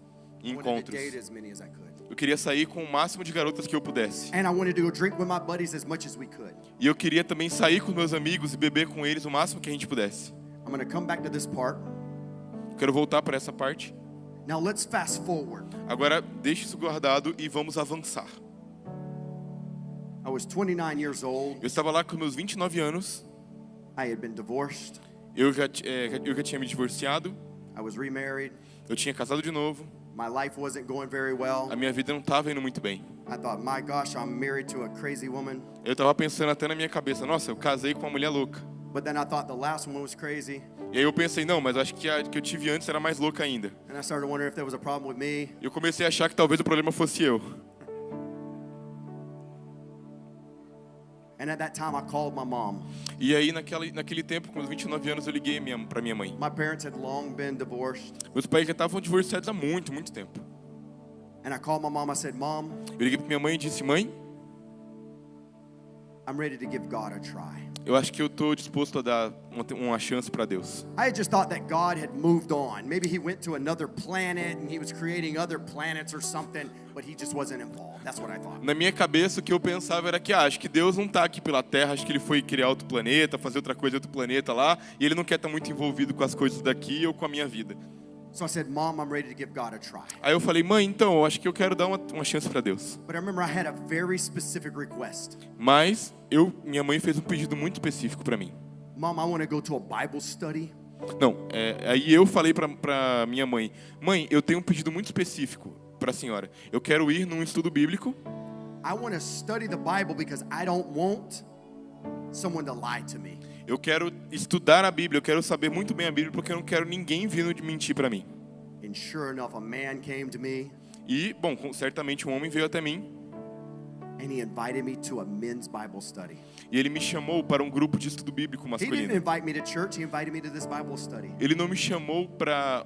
Speaker 3: em
Speaker 2: I wanted to
Speaker 3: encontros.
Speaker 2: date as many as I could.
Speaker 3: Eu queria sair com o máximo de garotas que eu pudesse.
Speaker 2: And I wanted to go drink with my buddies as much as we could.
Speaker 3: E eu queria também sair com meus amigos e beber com eles o máximo que a gente pudesse.
Speaker 2: I'm going to come back to this part.
Speaker 3: Quero voltar para essa parte.
Speaker 2: Now let's fast forward.
Speaker 3: Agora, deixe isso guardado e vamos avançar.
Speaker 2: I was 29 years old.
Speaker 3: Eu estava lá com meus 29 anos.
Speaker 2: I had been divorced.
Speaker 3: Eu já tinha me divorciado.
Speaker 2: I was remarried.
Speaker 3: Eu tinha casado de novo.
Speaker 2: My life wasn't going very well.
Speaker 3: A minha vida não estava indo muito bem.
Speaker 2: I thought, my gosh, I'm married to a crazy woman.
Speaker 3: Eu estava pensando até na minha cabeça, nossa, eu casei com uma mulher louca.
Speaker 2: But then I thought the last one was crazy.
Speaker 3: E aí eu pensei, não, mas acho que a que eu tive antes era mais louca ainda.
Speaker 2: And I started wondering if there was a problem with me.
Speaker 3: Eu comecei a achar que talvez o problema fosse eu.
Speaker 2: And at that time, I called my mom.
Speaker 3: E aí, naquele tempo, com os 29 anos, eu liguei para minha mãe.
Speaker 2: My parents had long been divorced.
Speaker 3: Meus pais já estavam divorciados há muito, muito tempo.
Speaker 2: And I called my mom. I said, Mom,
Speaker 3: Eu liguei para minha mãe e disse, mãe,
Speaker 2: I'm ready to give God a try.
Speaker 3: eu acho que eu estou disposto a dar uma chance para Deus.
Speaker 2: I had just thought that God had moved on. Maybe he went to another planet and he was creating other planets or something, but he just wasn't involved. That's what I thought.
Speaker 3: Na minha cabeça, o que eu pensava era que, acho que Deus não está aqui pela Terra, acho que Ele foi criar outro planeta, fazer outra coisa em outro planeta lá, e Ele não quer estar muito envolvido com as coisas daqui ou com a minha vida.
Speaker 2: So I said, Mom, I'm ready to give God a try.
Speaker 3: Aí eu falei, mãe, então, eu acho que eu quero dar uma chance para Deus.
Speaker 2: But I remember I had a very specific request.
Speaker 3: Mas minha mãe fez um pedido muito específico para mim.
Speaker 2: Mom, I want to go to a Bible study.
Speaker 3: Não, aí eu falei para minha mãe, mãe, eu tenho um pedido muito específico para a senhora. Eu quero ir num estudo bíblico.
Speaker 2: I want to study the Bible because I don't want someone to lie to me.
Speaker 3: Eu quero estudar a Bíblia, eu quero saber muito bem a Bíblia, porque eu não quero ninguém vindo de mentir para mim.
Speaker 2: And sure enough, a man came to me
Speaker 3: E, bom, certamente um homem veio até mim
Speaker 2: and he invited me to a men's Bible study.
Speaker 3: e ele me chamou para um grupo de estudo bíblico
Speaker 2: He didn't
Speaker 3: masculino.
Speaker 2: invite me to church, he invited me to this Bible study.
Speaker 3: Ele não me chamou para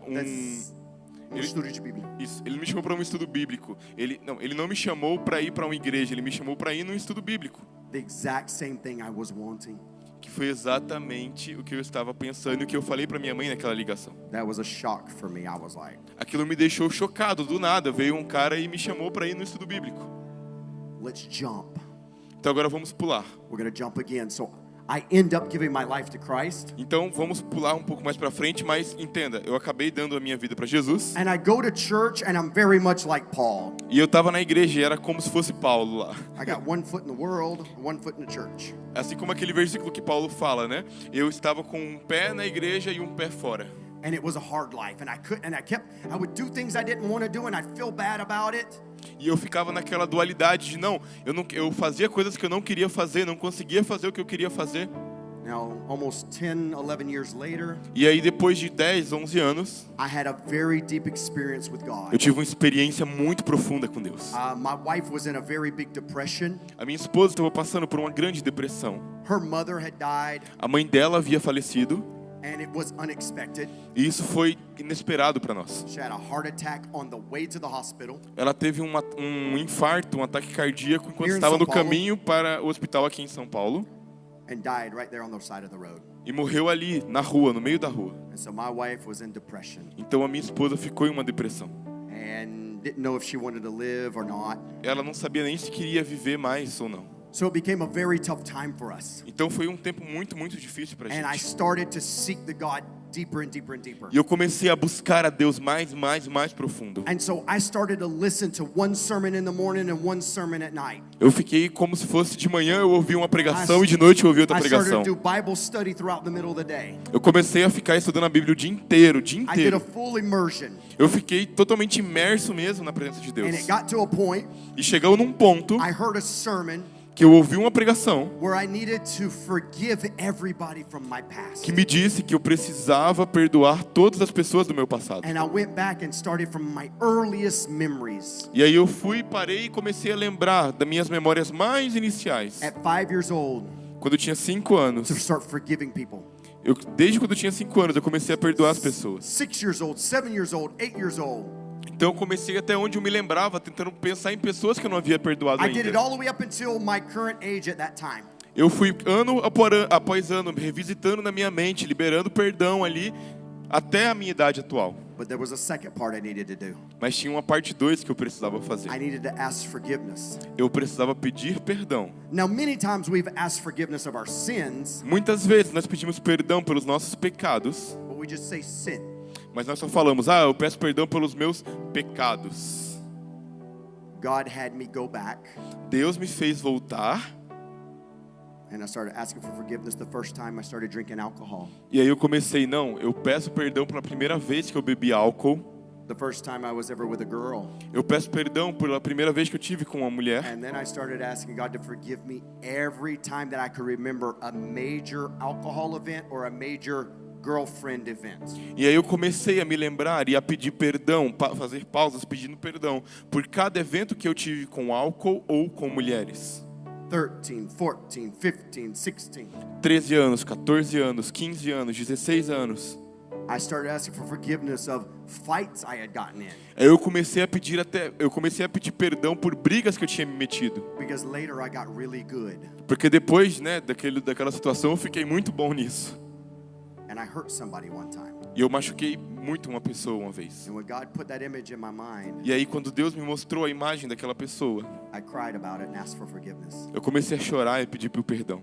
Speaker 2: Estudo de Bíblia.
Speaker 3: ele me chamou para um estudo bíblico. Ele não me chamou para ir para uma igreja, ele me chamou para ir num estudo bíblico.
Speaker 2: The exact same thing I was wanting.
Speaker 3: Que foi exatamente o que eu estava pensando e o que eu falei para minha mãe naquela ligação.
Speaker 2: That was a shock for me. I was like,
Speaker 3: Aquilo me deixou chocado, do nada. Veio um cara e me chamou para ir no estudo bíblico.
Speaker 2: let's jump.
Speaker 3: Então agora vamos pular.
Speaker 2: We're going to jump again. So I end up giving my life to Christ.
Speaker 3: Então vamos pular um pouco mais para frente, mas entenda, eu acabei dando a minha vida para Jesus.
Speaker 2: And I go to church and I'm very much like Paul.
Speaker 3: E eu estava na igreja e era como se fosse Paulo lá.
Speaker 2: I got one foot in the world, one foot in the church.
Speaker 3: Assim como aquele versículo que Paulo fala, né? Eu estava com um pé na igreja e um pé fora.
Speaker 2: And it was a hard life. And I would do things I didn't want to do and I'd feel bad about it.
Speaker 3: E eu ficava naquela dualidade de eu fazia coisas que eu não queria fazer, não conseguia fazer o que eu queria fazer.
Speaker 2: Now, almost 10, 11 years later,
Speaker 3: E aí depois de 10, 11 anos,
Speaker 2: I had a very deep experience with God.
Speaker 3: eu tive uma experiência muito profunda com Deus.
Speaker 2: My wife was in a very big depression.
Speaker 3: A minha esposa estava passando por uma grande depressão.
Speaker 2: Her mother had died,
Speaker 3: A mãe dela havia falecido
Speaker 2: and it was unexpected.
Speaker 3: e isso foi inesperado para nós.
Speaker 2: She had a heart attack on the way to the hospital.
Speaker 3: Ela teve um infarto, um ataque cardíaco enquanto
Speaker 2: Here in
Speaker 3: estava
Speaker 2: São
Speaker 3: no
Speaker 2: Paulo.
Speaker 3: caminho para o hospital aqui em São Paulo
Speaker 2: And died right there on the side of the road.
Speaker 3: e morreu ali na rua, no meio da rua.
Speaker 2: And so my wife was in depression
Speaker 3: Então a minha esposa ficou em uma depressão.
Speaker 2: and didn't know if she wanted to live or not.
Speaker 3: Ela não sabia nem se queria viver mais ou não.
Speaker 2: So it became a very tough time for us.
Speaker 3: Então foi um tempo muito, muito difícil pra
Speaker 2: And I
Speaker 3: gente.
Speaker 2: started to seek the God deeper and deeper and deeper.
Speaker 3: E eu comecei a buscar a Deus mais profundo.
Speaker 2: And so I started to listen to one sermon in the morning and one sermon at night.
Speaker 3: Eu fiquei como se fosse de manhã eu ouvia uma pregação e de noite eu ouvia outra
Speaker 2: I started
Speaker 3: pregação.
Speaker 2: to do Bible study throughout the middle of the day.
Speaker 3: Eu comecei a ficar estudando a Bíblia o dia inteiro,
Speaker 2: I did a
Speaker 3: inteiro.
Speaker 2: full immersion.
Speaker 3: Eu fiquei totalmente imerso mesmo na presença de
Speaker 2: And it
Speaker 3: Deus.
Speaker 2: got to a point,
Speaker 3: E chegou num ponto
Speaker 2: I heard a sermon
Speaker 3: que eu ouvi uma pregação
Speaker 2: where I needed to forgive everybody from my past.
Speaker 3: que me disse que eu precisava perdoar todas as pessoas do meu passado.
Speaker 2: And I went back and started from my earliest memories.
Speaker 3: E aí eu fui, parei e comecei a lembrar das minhas memórias mais iniciais.
Speaker 2: At 5 years old,
Speaker 3: Quando eu tinha 5 anos.
Speaker 2: to start forgiving people.
Speaker 3: Desde quando eu tinha 5 anos, eu comecei a perdoar as pessoas.
Speaker 2: 6 years old, 7 years old, 8 years old.
Speaker 3: Então eu comecei até onde eu me lembrava, tentando pensar em pessoas que eu não havia perdoado
Speaker 2: I did it
Speaker 3: ainda.
Speaker 2: all the way up until my current age at that time.
Speaker 3: Eu fui ano após ano, revisitando na minha mente, liberando perdão ali, até a minha idade atual.
Speaker 2: But there was a second part I needed to do.
Speaker 3: Mas tinha uma parte 2 que eu precisava fazer.
Speaker 2: I needed to ask forgiveness.
Speaker 3: Eu precisava pedir perdão.
Speaker 2: Now, many times we've asked forgiveness of our sins,
Speaker 3: Muitas vezes nós pedimos perdão pelos nossos pecados,
Speaker 2: but we just say sin.
Speaker 3: mas nós só falamos, eu peço perdão pelos meus pecados.
Speaker 2: God had me go back,
Speaker 3: Deus me fez voltar,
Speaker 2: and I started asking for forgiveness the first time I started drinking alcohol.
Speaker 3: e aí eu comecei, eu peço perdão pela primeira vez que eu bebi álcool.
Speaker 2: The first time I was ever with a girl.
Speaker 3: Eu peço perdão pela primeira vez que eu tive com uma mulher.
Speaker 2: And then I started asking God to forgive me every time that I could remember a major alcohol event or a major girlfriend event.
Speaker 3: E aí eu comecei a me lembrar e a pedir perdão, fazer pausas pedindo perdão por cada evento que eu tive com álcool ou com mulheres.
Speaker 2: 13, 14, 15, 16.
Speaker 3: 13 anos, 14 anos, 15 anos, 16 anos.
Speaker 2: I started asking for forgiveness of fights I had gotten in.
Speaker 3: Aí eu comecei a pedir perdão por brigas que eu tinha me metido.
Speaker 2: Because later I got really good.
Speaker 3: Porque depois, daquela situação eu fiquei muito bom nisso.
Speaker 2: And I hurt somebody one time.
Speaker 3: E eu machuquei muito uma pessoa uma vez.
Speaker 2: And when God put that image in my mind,
Speaker 3: E aí quando Deus me mostrou a imagem daquela pessoa,
Speaker 2: I cried about it and asked for forgiveness.
Speaker 3: eu comecei a chorar e pedir pelo perdão.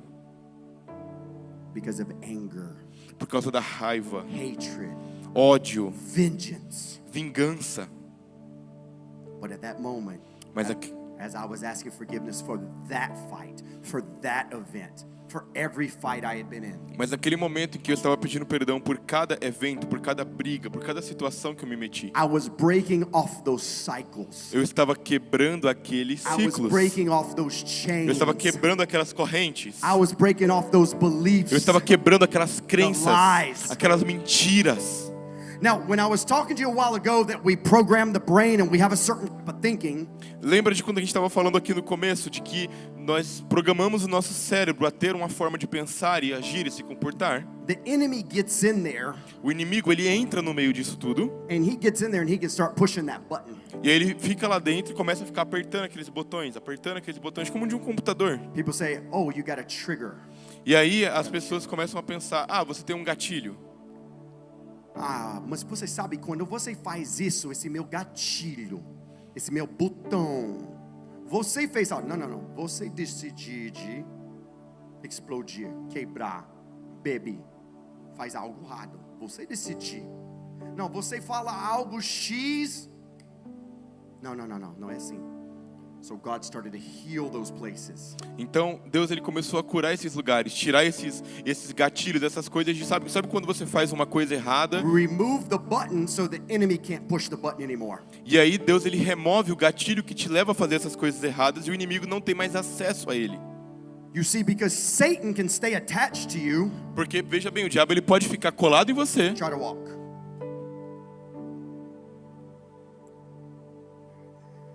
Speaker 2: Because of anger,
Speaker 3: Por causa da raiva,
Speaker 2: hatred,
Speaker 3: ódio,
Speaker 2: vengeance.
Speaker 3: vingança.
Speaker 2: But at that moment,
Speaker 3: Mas
Speaker 2: as I was asking forgiveness for that fight, for that event, for every fight I had been in,
Speaker 3: Mas naquele momento em que eu estava pedindo perdão por cada evento, por cada briga, por cada situação que eu me meti,
Speaker 2: I was breaking off those cycles.
Speaker 3: eu estava quebrando aqueles
Speaker 2: I was
Speaker 3: ciclos.
Speaker 2: breaking off those chains.
Speaker 3: Eu estava quebrando aquelas correntes.
Speaker 2: I was breaking off those beliefs.
Speaker 3: Eu estava quebrando aquelas crenças,
Speaker 2: lies.
Speaker 3: aquelas mentiras.
Speaker 2: Now, when I was talking to you a while ago that we program the brain and we have a certain type of thinking,
Speaker 3: Lembra de quando a gente estava falando aqui no começo de que nós programamos o nosso cérebro a ter uma forma de pensar e agir e se comportar?
Speaker 2: the enemy gets in there
Speaker 3: O inimigo, ele entra no meio disso tudo
Speaker 2: and he gets in there and he can start pushing that button.
Speaker 3: e aí ele fica lá dentro e começa a ficar apertando aqueles botões, como de um computador.
Speaker 2: People say, "Oh, you got a trigger."
Speaker 3: E aí as pessoas começam a pensar, você tem um gatilho.
Speaker 2: Mas você sabe quando você faz isso, esse meu gatilho, esse meu botão, você fez algo. Não. Você decidiu de explodir, quebrar, beber, faz algo errado. Você decidiu. Não, você fala algo X. Não é assim. So God started to heal those places.
Speaker 3: Então Deus, ele começou a curar esses lugares, tirar esses gatilhos, essas coisas de sabe quando você faz uma coisa errada?
Speaker 2: Remove the button so the enemy can't push the button anymore.
Speaker 3: E aí Deus, ele remove o gatilho que te leva a fazer essas coisas erradas e o inimigo não tem mais acesso a ele.
Speaker 2: You see, because Satan can stay attached to you,
Speaker 3: Porque veja bem, o diabo, ele pode ficar colado em você
Speaker 2: try to walk.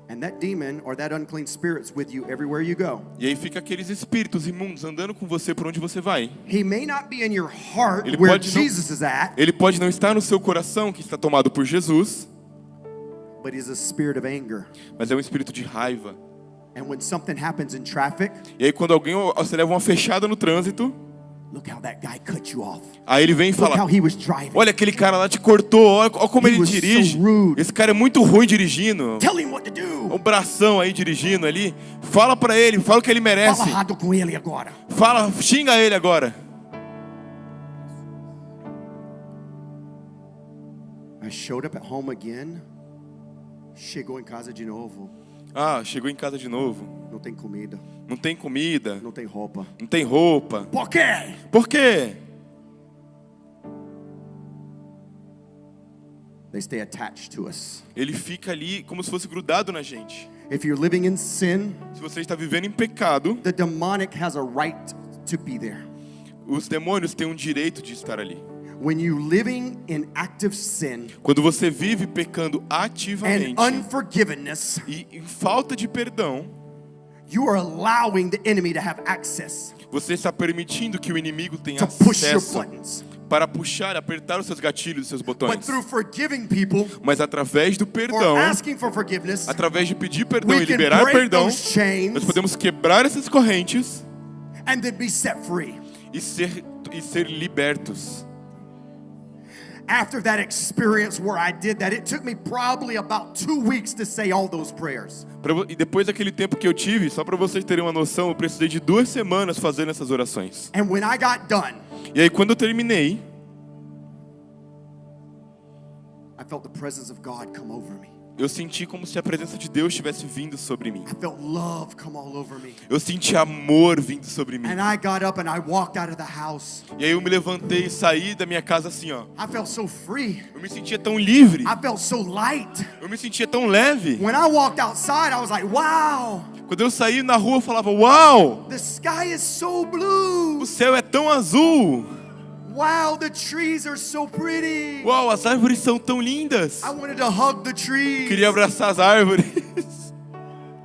Speaker 2: And that demon or that unclean spirit's with you everywhere you go.
Speaker 3: e aí fica aqueles espíritos imundos andando com você por onde você vai.
Speaker 2: He may not be in your heart
Speaker 3: Ele
Speaker 2: where
Speaker 3: pode não-
Speaker 2: Jesus is at,
Speaker 3: Ele pode não estar no seu coração, que está tomado por Jesus,
Speaker 2: but he's a spirit of anger.
Speaker 3: mas é um espírito de raiva.
Speaker 2: And when something happens in traffic,
Speaker 3: E aí quando você leva uma fechada no trânsito,
Speaker 2: look how that guy cut you off.
Speaker 3: aí ele vem e
Speaker 2: Look how
Speaker 3: fala,
Speaker 2: he was driving.
Speaker 3: olha aquele cara lá te cortou, olha como
Speaker 2: He
Speaker 3: ele
Speaker 2: was so
Speaker 3: dirige.
Speaker 2: rude.
Speaker 3: Esse cara é muito ruim dirigindo.
Speaker 2: Tell him what to do.
Speaker 3: Um bração aí dirigindo ali. Fala pra ele, fala o que ele merece.
Speaker 2: Fala errado com ele agora.
Speaker 3: Xinga ele agora.
Speaker 2: I showed up at home again. Chegou em casa de novo.
Speaker 3: Ah, chegou em casa de novo.
Speaker 2: Não tem comida.
Speaker 3: Não tem comida,
Speaker 2: Não tem roupa.
Speaker 3: não tem roupa.
Speaker 2: Por quê?
Speaker 3: Por quê?
Speaker 2: They stay attached to us.
Speaker 3: Ele fica ali como se fosse grudado na gente.
Speaker 2: If you're living in sin,
Speaker 3: Se você está vivendo em pecado,
Speaker 2: the demonic has a right to be there.
Speaker 3: os demônios têm um direito de estar ali.
Speaker 2: When you living in active sin
Speaker 3: Quando você vive pecando
Speaker 2: and
Speaker 3: ativamente
Speaker 2: unforgiveness,
Speaker 3: e em falta de perdão,
Speaker 2: you are allowing the enemy to have access
Speaker 3: você está permitindo que o inimigo tenha
Speaker 2: to push your
Speaker 3: acesso
Speaker 2: buttons.
Speaker 3: para puxar, apertar os seus gatilhos, os seus
Speaker 2: But
Speaker 3: botões.
Speaker 2: through forgiving people
Speaker 3: Mas através do
Speaker 2: or
Speaker 3: perdão,
Speaker 2: asking for forgiveness,
Speaker 3: através de pedir perdão
Speaker 2: we
Speaker 3: e
Speaker 2: can
Speaker 3: liberar
Speaker 2: break
Speaker 3: perdão,
Speaker 2: those chains
Speaker 3: nós podemos quebrar essas correntes
Speaker 2: and then be set free.
Speaker 3: e ser libertos.
Speaker 2: After that experience where I did that, it took me probably about 2 weeks to say all those prayers.
Speaker 3: E depois daquele tempo que eu tive, só para vocês terem uma noção, eu precisei de 2 semanas fazendo essas orações.
Speaker 2: And when I got done,
Speaker 3: E aí quando eu terminei,
Speaker 2: I felt the presence of God come over me.
Speaker 3: eu senti como se a presença de Deus tivesse vindo sobre mim.
Speaker 2: I felt love come all over me.
Speaker 3: Eu senti amor vindo sobre mim.
Speaker 2: And I got up and I walked out of the house.
Speaker 3: E aí eu me levantei e saí da minha casa assim, ó.
Speaker 2: I felt so free.
Speaker 3: Eu me sentia tão livre.
Speaker 2: I felt so light.
Speaker 3: Eu me sentia tão leve.
Speaker 2: When I walked outside, I was like, wow,
Speaker 3: Quando eu saí na rua, eu falava, uau!
Speaker 2: the sky is so blue.
Speaker 3: O céu é tão azul.
Speaker 2: Wow, the trees are so pretty.
Speaker 3: Uau, as árvores são tão lindas.
Speaker 2: I wanted to hug the trees.
Speaker 3: Queria abraçar as árvores.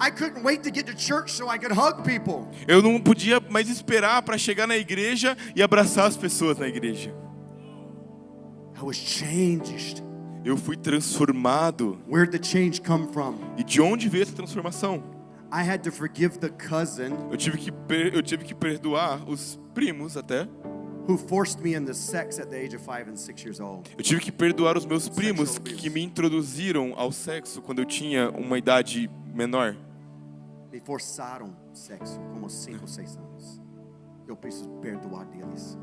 Speaker 2: I couldn't wait to get to church so I could hug people.
Speaker 3: Eu não podia mais esperar para chegar na igreja e abraçar as pessoas na igreja.
Speaker 2: I was changed.
Speaker 3: Eu fui transformado.
Speaker 2: Where'd the change come from?
Speaker 3: E de onde veio essa transformação?
Speaker 2: I had to forgive the cousin
Speaker 3: Eu tive que perdoar os primos até.
Speaker 2: who forced me into sex at the age of 5 and 6 years old.
Speaker 3: Eu tive que perdoar os meus primos que me introduziram ao sexo quando eu tinha uma idade menor.
Speaker 2: Me forçaram sexo como 5 ou 6 anos. Eu preciso perdoar deles.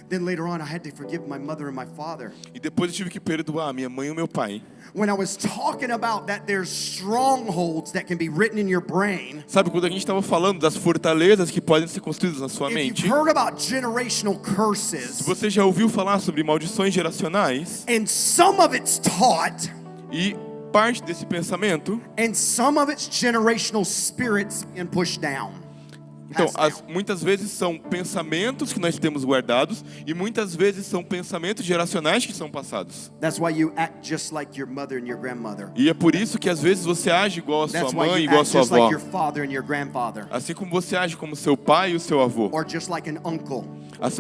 Speaker 2: Then later on, I had to forgive my mother and my father.
Speaker 3: E depois eu tive que perdoar minha mãe e o meu pai.
Speaker 2: When I was talking about that there's strongholds that can be written in your brain.
Speaker 3: Sabe, quando a gente estava falando das fortalezas que podem ser construídas na sua
Speaker 2: If
Speaker 3: mente,
Speaker 2: you've heard about generational
Speaker 3: se
Speaker 2: curses,
Speaker 3: você já ouviu falar sobre maldições geracionais,
Speaker 2: and some of it's taught,
Speaker 3: e parte desse pensamento,
Speaker 2: and some of it's generational spirits being pushed down.
Speaker 3: então,
Speaker 2: Passed down.
Speaker 3: muitas vezes são pensamentos que nós temos guardados e muitas vezes são pensamentos geracionais que são passados.
Speaker 2: That's why you act just like your mother and your grandmother.
Speaker 3: E é por isso que às vezes você age igual a sua
Speaker 2: That's why
Speaker 3: mãe,
Speaker 2: you
Speaker 3: igual a
Speaker 2: act
Speaker 3: sua
Speaker 2: just like
Speaker 3: avó.
Speaker 2: your father and your grandfather,
Speaker 3: Assim como você age como seu pai e o seu avô.
Speaker 2: or just like an uncle.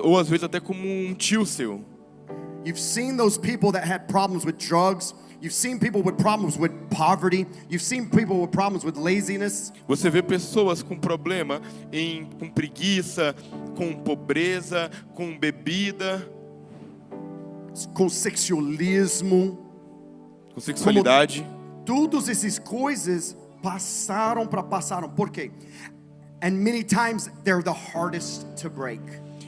Speaker 3: Ou às vezes até como um tio seu.
Speaker 2: You've seen those people that had problems with drugs. You've seen people with problems with poverty. You've seen people with problems with laziness.
Speaker 3: Você vê pessoas com problema com preguiça, com pobreza, com bebida,
Speaker 2: Com sexualismo.
Speaker 3: com sexualidade.
Speaker 2: Todas essas coisas passaram. Por quê? And many times they're the hardest to break.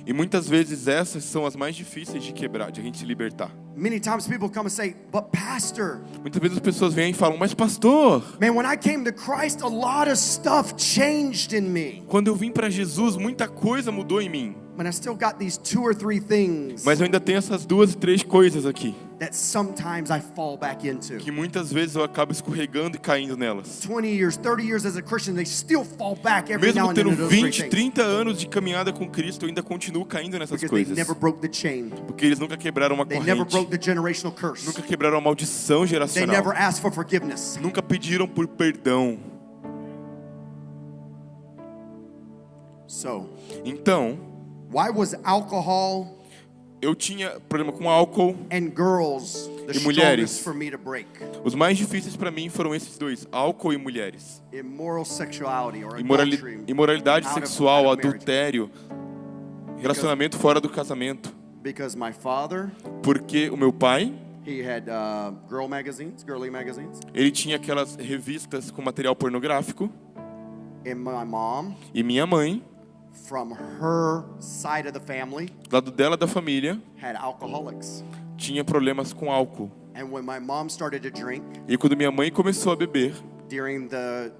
Speaker 3: E muitas vezes essas são as mais difíceis de quebrar, de a gente se libertar.
Speaker 2: Many times people come and say, but pastor,
Speaker 3: Muitas vezes as pessoas vêm e falam, mas pastor,
Speaker 2: man, when I came to Christ, a lot of stuff changed in me.
Speaker 3: quando eu vim para Jesus, muita coisa mudou em mim.
Speaker 2: But I still got these 2 or 3 things
Speaker 3: Mas eu ainda tenho essas 2 e 3 coisas aqui,
Speaker 2: that sometimes I fall back into.
Speaker 3: que muitas vezes eu acabo escorregando e caindo nelas.
Speaker 2: 20 years, 30 years as a Christian, they still fall back every now
Speaker 3: Mesmo
Speaker 2: and then
Speaker 3: tendo
Speaker 2: into those 3
Speaker 3: 20,
Speaker 2: things.
Speaker 3: 30 anos de caminhada com Cristo, eu ainda continuo caindo nessas
Speaker 2: Because they
Speaker 3: coisas.
Speaker 2: never broke the chain.
Speaker 3: Porque eles nunca quebraram uma
Speaker 2: They never
Speaker 3: corrente.
Speaker 2: broke the generational curse.
Speaker 3: Nunca quebraram a maldição
Speaker 2: They
Speaker 3: geracional.
Speaker 2: never asked for forgiveness.
Speaker 3: Nunca pediram por perdão.
Speaker 2: So,
Speaker 3: Então,
Speaker 2: why was alcohol
Speaker 3: eu tinha problema com álcool.
Speaker 2: and girls the
Speaker 3: E mulheres.
Speaker 2: strongest for me to break?
Speaker 3: Os mais difíceis para mim foram esses 2, álcool e mulheres.
Speaker 2: Immoral sexuality or
Speaker 3: Imorali-
Speaker 2: adultery.
Speaker 3: Imoralidade
Speaker 2: out of
Speaker 3: sexual,
Speaker 2: marriage.
Speaker 3: adultério, relacionamento fora do casamento.
Speaker 2: Because my father,
Speaker 3: Porque o meu pai,
Speaker 2: he had girly magazines,
Speaker 3: ele tinha aquelas revistas com material pornográfico.
Speaker 2: and my mom
Speaker 3: E minha mãe
Speaker 2: from her side of the family
Speaker 3: Do lado dela, da família,
Speaker 2: had alcoholics.
Speaker 3: tinha problemas com álcool.
Speaker 2: And when my mom started to drink
Speaker 3: E quando minha mãe começou a beber,
Speaker 2: during the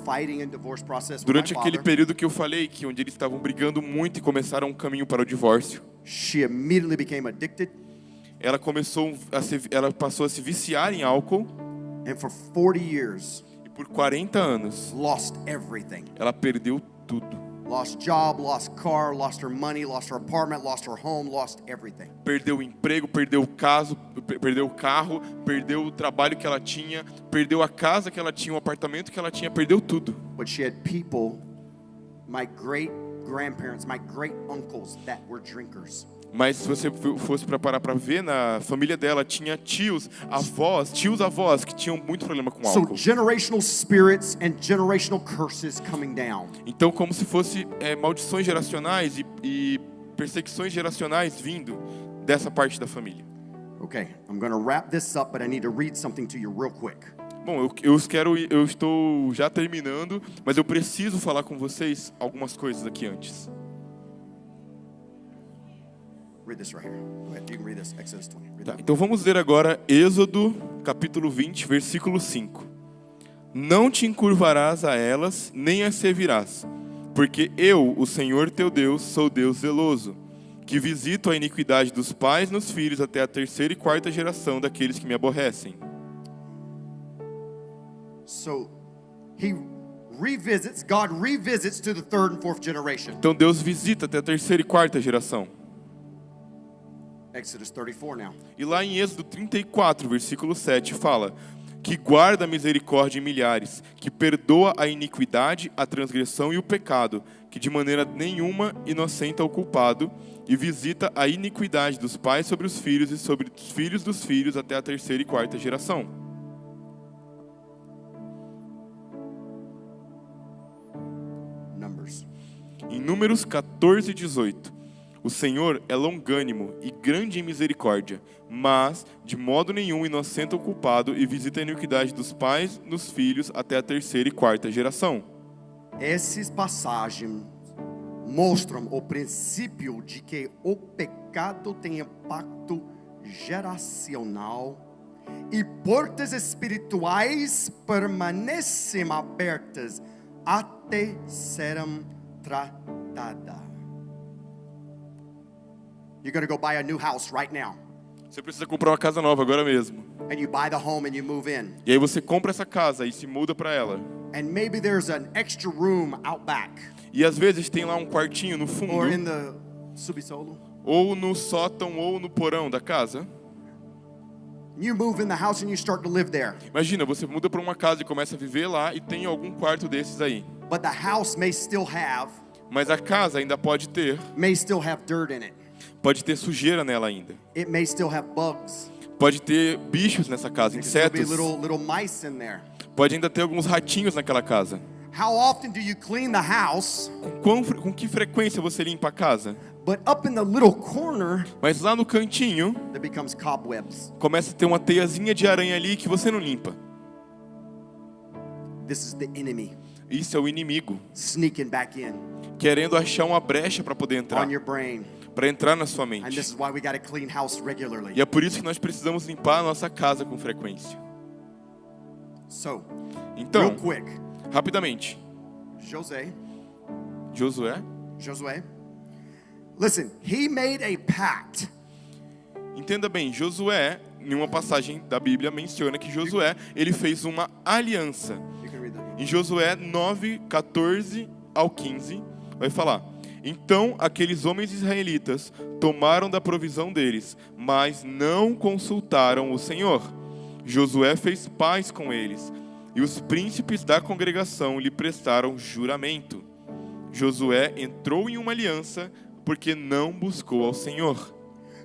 Speaker 2: fighting and divorce process with
Speaker 3: durante
Speaker 2: my
Speaker 3: aquele
Speaker 2: father,
Speaker 3: período que eu falei, que onde eles estavam brigando muito e começaram um caminho para o divórcio,
Speaker 2: she immediately became addicted.
Speaker 3: ela passou a se viciar em álcool
Speaker 2: And for 40 years,
Speaker 3: e por 40 anos
Speaker 2: lost everything.
Speaker 3: ela perdeu tudo.
Speaker 2: Lost job, lost car, lost her money, lost her apartment, lost her home, lost everything.
Speaker 3: Perdeu o emprego, perdeu o perdeu o carro, perdeu o trabalho que ela tinha, perdeu a casa que ela tinha, o apartamento que ela tinha, perdeu tudo.
Speaker 2: But she had people, my great grandparents, my great uncles that were drinkers.
Speaker 3: Mas se você fosse parar para ver, na família dela tinha tios, avós que tinham muito problema com
Speaker 2: So
Speaker 3: álcool.
Speaker 2: generational spirits and generational curses coming down.
Speaker 3: Então, como se fosse maldições geracionais e perseguições geracionais vindo dessa parte da família.
Speaker 2: Okay, I'm going to wrap this up, but I need to read something to you real quick.
Speaker 3: Bom, eu estou já terminando, mas eu preciso falar com vocês algumas coisas aqui antes.
Speaker 2: Read this right here. Go ahead, you can read this, Exodus 20. Read
Speaker 3: Tá,
Speaker 2: that.
Speaker 3: então vamos ler agora Êxodo, capítulo 20, versículo 5. Não te encurvarás a elas, nem as servirás, porque eu, o Senhor teu Deus, sou Deus zeloso, que visito a iniquidade dos pais nos filhos até a 3ª e 4ª geração daqueles que me aborrecem.
Speaker 2: So God revisits to the 3rd and 4th generation.
Speaker 3: Então Deus visita até a 3ª e 4ª geração.
Speaker 2: Exodus 34 now.
Speaker 3: E lá em Êxodo 34, versículo 7, fala: que guarda a misericórdia em milhares, que perdoa a iniquidade, a transgressão e o pecado, que de maneira nenhuma inocenta o culpado, e visita a iniquidade dos pais sobre os filhos e sobre os filhos dos filhos até a 3ª e 4ª geração.
Speaker 2: Numbers.
Speaker 3: Em Números 14, 18, o Senhor é longânimo e grande em misericórdia, mas de modo nenhum inocenta o culpado e visita a iniquidade dos pais nos filhos até a 3ª e 4ª geração.
Speaker 2: Essas passagens mostram o princípio de que o pecado tem impacto geracional e portas espirituais permanecem abertas até serem tratadas. You're going to go buy a new house right now.
Speaker 3: Você precisa comprar uma casa nova agora mesmo.
Speaker 2: And you buy the home and you move in.
Speaker 3: E aí você compra essa casa e se muda para ela.
Speaker 2: And maybe there's an extra room out back.
Speaker 3: E às vezes tem lá um quartinho no fundo,
Speaker 2: Or in the subsolo.
Speaker 3: ou no sótão ou no porão da casa.
Speaker 2: You move in the house and you start to live there.
Speaker 3: Imagina, você muda para uma casa e começa a viver lá e tem algum quarto desses aí.
Speaker 2: But the house may still have
Speaker 3: Mas a casa ainda
Speaker 2: dirt in it.
Speaker 3: pode ter sujeira nela ainda.
Speaker 2: It may still have bugs.
Speaker 3: Pode ter bichos nessa casa,
Speaker 2: There could still be
Speaker 3: insetos.
Speaker 2: little mice in there.
Speaker 3: Pode ainda ter alguns ratinhos naquela casa.
Speaker 2: How often do you clean the house?
Speaker 3: Com que frequência você limpa a casa?
Speaker 2: But up in the little corner,
Speaker 3: Mas lá no cantinho,
Speaker 2: there becomes cobwebs.
Speaker 3: começa a ter uma teiazinha de aranha ali que você não limpa.
Speaker 2: This is the enemy
Speaker 3: Isso é o inimigo,
Speaker 2: sneaking back in
Speaker 3: querendo achar uma brecha para poder entrar,
Speaker 2: on your brain.
Speaker 3: para entrar na sua
Speaker 2: And this
Speaker 3: mente.
Speaker 2: is why we got to clean house regularly.
Speaker 3: E é por isso que nós precisamos limpar a nossa casa com frequência.
Speaker 2: So, real
Speaker 3: Então,
Speaker 2: quick,
Speaker 3: rapidamente, Josué,
Speaker 2: listen, he made a pact.
Speaker 3: entenda bem, Josué, em uma passagem da Bíblia menciona que Josué, ele fez uma aliança.
Speaker 2: You can read that.
Speaker 3: Em Josué 9, 14 ao 15, vai falar: então aqueles homens israelitas tomaram da provisão deles, mas não consultaram o Senhor. Josué fez paz com eles, e os príncipes da congregação lhe prestaram juramento. Josué entrou em uma aliança porque não buscou ao Senhor.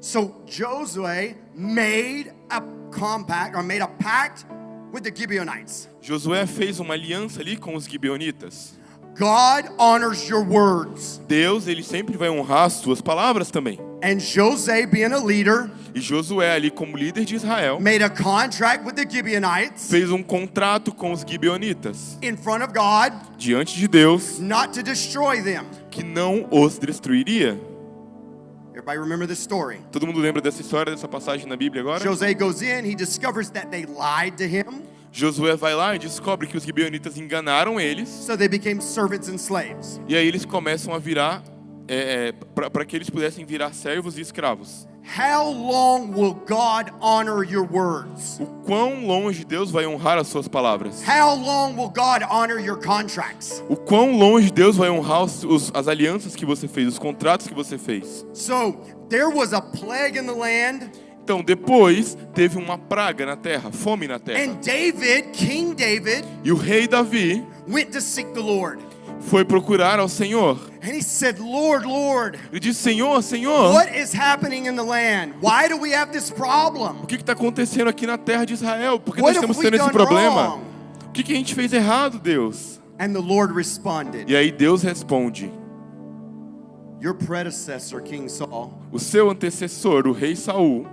Speaker 2: So Josué made a compact or made a pact with the Gibeonites.
Speaker 3: Josué fez uma aliança ali com os gibeonitas.
Speaker 2: God honors your words.
Speaker 3: Deus, ele sempre vai honrar as suas palavras também.
Speaker 2: And Jose, being a leader,
Speaker 3: E Josué, ali como líder de Israel,
Speaker 2: made a contract with the Gibeonites
Speaker 3: fez um contrato com os gibeonitas
Speaker 2: in front of God
Speaker 3: diante de Deus,
Speaker 2: not to destroy them.
Speaker 3: que não os destruiria.
Speaker 2: Everybody remember this story?
Speaker 3: Todo mundo lembra dessa história, dessa passagem na Bíblia agora?
Speaker 2: Jose goes in, he discovers that they lied to him,
Speaker 3: Josué vai lá e descobre que os gibeonitas enganaram eles,
Speaker 2: so they became servants and slaves.
Speaker 3: e aí eles começam a virar, para que eles pudessem virar servos e escravos.
Speaker 2: How long will God honor your words?
Speaker 3: O quão longe Deus vai honrar as suas palavras?
Speaker 2: How long will God honor your contracts?
Speaker 3: O quão longe Deus vai honrar as alianças que você fez, os contratos que você fez?
Speaker 2: So there was a plague in the land,
Speaker 3: Então, depois, teve uma praga na terra, fome na terra.
Speaker 2: and David, King David,
Speaker 3: E o rei Davi
Speaker 2: went to seek the Lord.
Speaker 3: foi procurar ao Senhor.
Speaker 2: And he said, Lord, Lord,
Speaker 3: Ele disse, Senhor, Senhor,
Speaker 2: what is happening in the land? Why do we have this problem?
Speaker 3: o que está acontecendo aqui na terra de Israel? Por que
Speaker 2: What
Speaker 3: nós estamos
Speaker 2: have we
Speaker 3: tendo esse
Speaker 2: done
Speaker 3: problema?
Speaker 2: wrong?
Speaker 3: O que a gente fez errado, Deus?
Speaker 2: And the Lord responded,
Speaker 3: E aí Deus responde,
Speaker 2: your predecessor, King Saul,
Speaker 3: o seu antecessor, o rei Saul,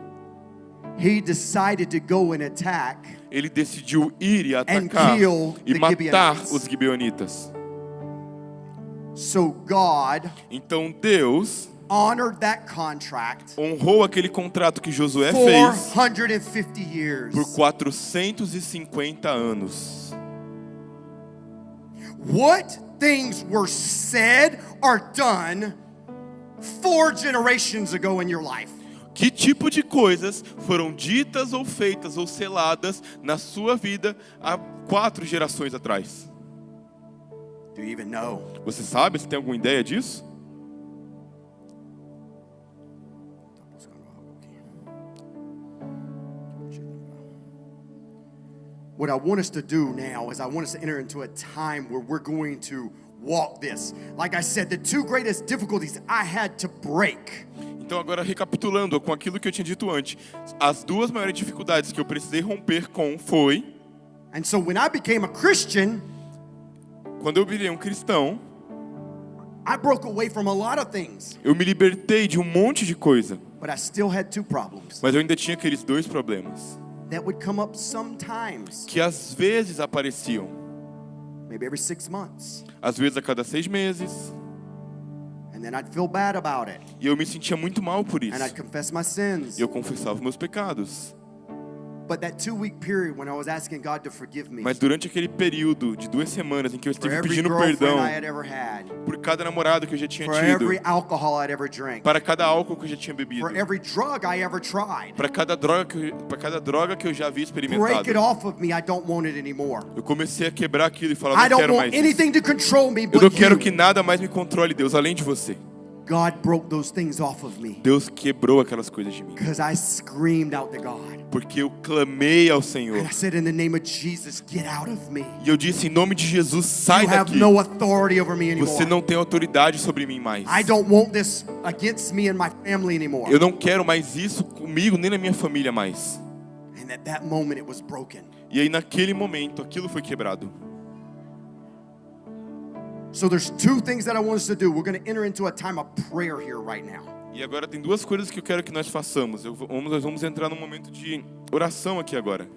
Speaker 2: he decided to go and attack.
Speaker 3: ele decidiu ir e atacar
Speaker 2: kill
Speaker 3: e
Speaker 2: the
Speaker 3: matar
Speaker 2: Gibeonites.
Speaker 3: os gibeonitas.
Speaker 2: So God
Speaker 3: Então Deus
Speaker 2: honored that contract
Speaker 3: honrou aquele contrato que Josué fez
Speaker 2: 450 years.
Speaker 3: por 450 anos.
Speaker 2: What things were said or done 4 generations ago in your life?
Speaker 3: Que tipo de coisas foram ditas ou feitas ou seladas na sua vida há 4 gerações atrás?
Speaker 2: Do you even know?
Speaker 3: Você sabe? Você tem alguma ideia disso?
Speaker 2: What I want us to do now is I want us to enter into a time where we're going to walk this. Like I said, the 2 greatest difficulties I had to break.
Speaker 3: Então agora recapitulando com aquilo que eu tinha dito antes, as 2 maiores dificuldades que eu precisei romper com foi
Speaker 2: And so when I became a Christian,
Speaker 3: quando eu virei um cristão,
Speaker 2: I broke away from a lot of things,
Speaker 3: eu me libertei de um monte de coisa,
Speaker 2: but I still had 2 problems
Speaker 3: mas eu ainda tinha aqueles 2 problemas
Speaker 2: that would come up sometimes,
Speaker 3: que às vezes apareciam,
Speaker 2: maybe every 6 months.
Speaker 3: às vezes a cada 6 meses,
Speaker 2: And then I'd feel bad about it.
Speaker 3: e eu me sentia muito mal por isso.
Speaker 2: And I'd confess my sins.
Speaker 3: E eu confessava meus pecados.
Speaker 2: But that 2-week period when I was asking God to forgive me
Speaker 3: Mas durante aquele período de 2 semanas em que eu
Speaker 2: for
Speaker 3: estive
Speaker 2: every
Speaker 3: pedindo
Speaker 2: girlfriend
Speaker 3: perdão
Speaker 2: I had ever had,
Speaker 3: por cada namorado que eu já tinha
Speaker 2: for
Speaker 3: tido,
Speaker 2: every alcohol I'd ever drank,
Speaker 3: para cada álcool que eu já tinha bebido,
Speaker 2: for every drug I ever tried,
Speaker 3: para cada droga que eu já havia experimentado,
Speaker 2: break it off of me. I don't want it anymore.
Speaker 3: eu comecei a quebrar aquilo e falar,
Speaker 2: I
Speaker 3: não
Speaker 2: don't
Speaker 3: quero
Speaker 2: want
Speaker 3: mais isso.
Speaker 2: anything to control me
Speaker 3: Eu
Speaker 2: but
Speaker 3: não quero
Speaker 2: you.
Speaker 3: que nada mais me controle, Deus, além de você.
Speaker 2: God broke those things off of me
Speaker 3: Deus quebrou aquelas coisas de mim,
Speaker 2: because I screamed out to God.
Speaker 3: porque eu clamei ao Senhor.
Speaker 2: And I said, in the name of Jesus, get out of me.
Speaker 3: E eu disse, em nome de Jesus, sai
Speaker 2: You have
Speaker 3: daqui.
Speaker 2: no authority over me
Speaker 3: Você
Speaker 2: anymore.
Speaker 3: não tem autoridade sobre mim mais.
Speaker 2: I don't want this against me and my family anymore.
Speaker 3: Eu não quero mais isso comigo, nem na minha família mais.
Speaker 2: And at that moment it was broken.
Speaker 3: E aí naquele momento, aquilo foi quebrado.
Speaker 2: So there's 2 things that I want us to do. We're going to enter into a time of prayer here right now.
Speaker 3: E agora tem 2 coisas que eu quero que nós façamos. Nós vamos entrar num momento de oração aqui agora.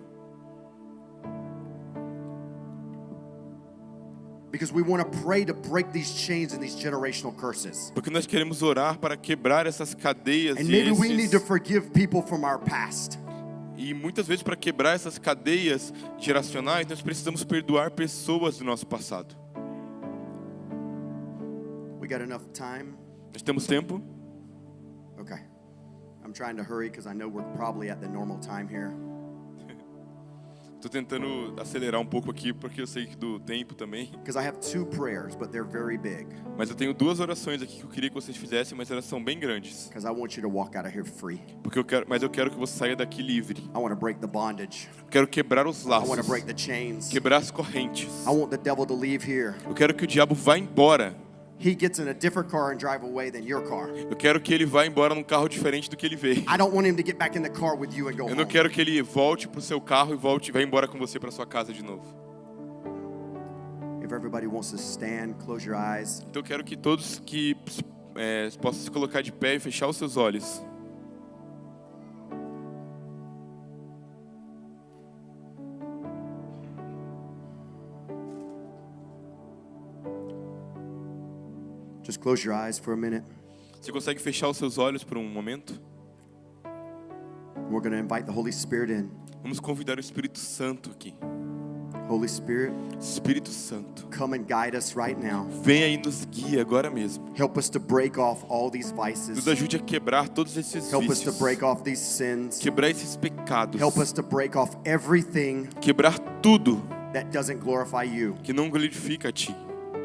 Speaker 2: Because we want to pray to break these chains and these generational curses.
Speaker 3: Porque nós queremos orar para quebrar essas cadeias
Speaker 2: And maybe we need to
Speaker 3: e
Speaker 2: forgive people from our past.
Speaker 3: muitas vezes para quebrar essas cadeias geracionais, nós precisamos perdoar pessoas do nosso passado.
Speaker 2: We got enough time?
Speaker 3: Nós temos tempo?
Speaker 2: Okay. I'm trying to hurry because I know we're probably at the normal time here.
Speaker 3: Estou tentando acelerar um pouco aqui porque eu sei que do tempo também.
Speaker 2: Because I have 2 prayers, but they're very big.
Speaker 3: Mas eu tenho 2 orações aqui que eu queria que vocês fizessem, mas elas são bem grandes.
Speaker 2: Because I want you to walk out of here free.
Speaker 3: Mas eu quero que você saia daqui livre.
Speaker 2: I want to break the bondage.
Speaker 3: Eu quero quebrar os
Speaker 2: I want to
Speaker 3: laços,
Speaker 2: break the chains.
Speaker 3: quebrar as correntes.
Speaker 2: I want the devil to leave here.
Speaker 3: Eu quero que o diabo vá embora.
Speaker 2: He gets in a different car and drive away than your car.
Speaker 3: Eu quero que ele vá embora num carro diferente do que ele veio.
Speaker 2: I don't want him to get back in the car with you and go
Speaker 3: Eu não
Speaker 2: home.
Speaker 3: quero que ele volte pro seu carro e vá embora com você para sua casa de novo.
Speaker 2: If everybody wants to stand, close your eyes.
Speaker 3: Então eu quero que todos que possam se colocar de pé e fechar os seus olhos.
Speaker 2: Just close your eyes for a minute.
Speaker 3: Você consegue fechar os seus olhos por um momento?
Speaker 2: We're going to invite the Holy Spirit in.
Speaker 3: Vamos convidar o Espírito Santo aqui.
Speaker 2: Holy Spirit,
Speaker 3: Espírito Santo,
Speaker 2: come and guide us right now.
Speaker 3: venha e nos guie agora mesmo.
Speaker 2: Help us to break off all these
Speaker 3: Nos
Speaker 2: vices.
Speaker 3: ajude a quebrar todos esses
Speaker 2: Help us to
Speaker 3: vícios.
Speaker 2: break off these sins.
Speaker 3: Quebrar esses pecados.
Speaker 2: Help us to break off everything
Speaker 3: Quebrar tudo
Speaker 2: that doesn't glorify you.
Speaker 3: que não glorifica a Ti.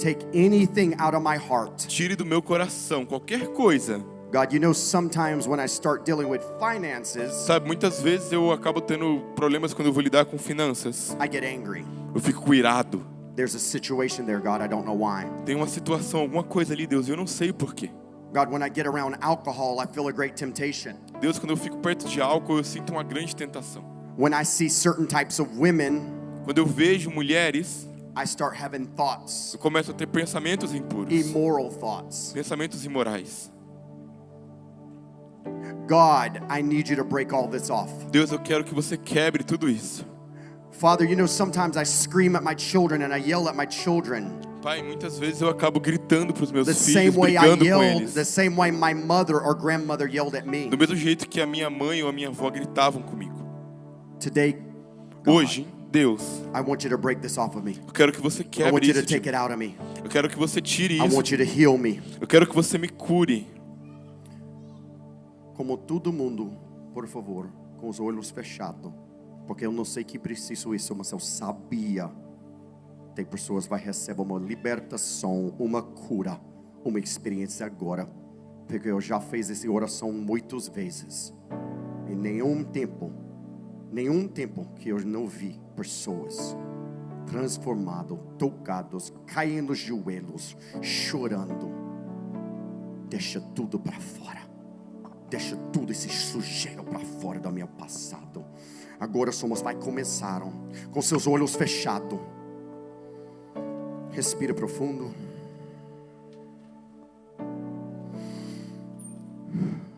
Speaker 2: Take anything out of my heart.
Speaker 3: Tire do meu coração qualquer coisa.
Speaker 2: God, you know sometimes when I start dealing with finances,
Speaker 3: Sabe, muitas vezes eu acabo tendo problemas quando eu vou lidar com finanças.
Speaker 2: I get angry.
Speaker 3: Eu fico irado.
Speaker 2: There's a situation there, God, I don't know why.
Speaker 3: Tem uma situação, alguma coisa ali, Deus, eu não sei porquê.
Speaker 2: God, when I get around alcohol, I feel a great temptation.
Speaker 3: Deus, quando eu fico perto de álcool, eu sinto uma grande tentação.
Speaker 2: When I see certain types of women,
Speaker 3: Quando eu vejo mulheres,
Speaker 2: I start having thoughts,
Speaker 3: eu começo a ter pensamentos impuros.
Speaker 2: immoral thoughts.
Speaker 3: Pensamentos imorais.
Speaker 2: God, I need you to break all this off.
Speaker 3: Deus, eu quero que você quebre tudo isso.
Speaker 2: Father, you know sometimes I scream at my children and I yell at my children.
Speaker 3: Pai, muitas vezes eu acabo gritando para os meus
Speaker 2: The
Speaker 3: filhos,
Speaker 2: same way I
Speaker 3: brigando com
Speaker 2: yelled,
Speaker 3: eles.
Speaker 2: the same way my mother or grandmother yelled at me.
Speaker 3: Do mesmo jeito que a minha mãe ou a minha avó gritavam comigo.
Speaker 2: Today, God,
Speaker 3: Hoje, Deus,
Speaker 2: I want you to break this off of me.
Speaker 3: eu quero que você
Speaker 2: I want
Speaker 3: quebre
Speaker 2: you to
Speaker 3: isso de
Speaker 2: take
Speaker 3: mim.
Speaker 2: it out of me.
Speaker 3: Eu quero que você tire
Speaker 2: I
Speaker 3: isso.
Speaker 2: want you to heal me.
Speaker 3: Eu quero que você me cure.
Speaker 2: Como todo mundo, por favor, com os olhos fechados, porque eu não sei que preciso isso, mas eu sabia. Tem pessoas que vai receber uma libertação, uma cura, uma experiência agora, porque eu já fiz essa oração muitas vezes. Em nenhum tempo que eu não vi pessoas transformadas, tocadas, caindo nos joelhos, chorando. Deixa tudo para fora. Deixa tudo esse sujeiro para fora do meu passado. Agora somos vai começaram com seus olhos fechados. Respira profundo.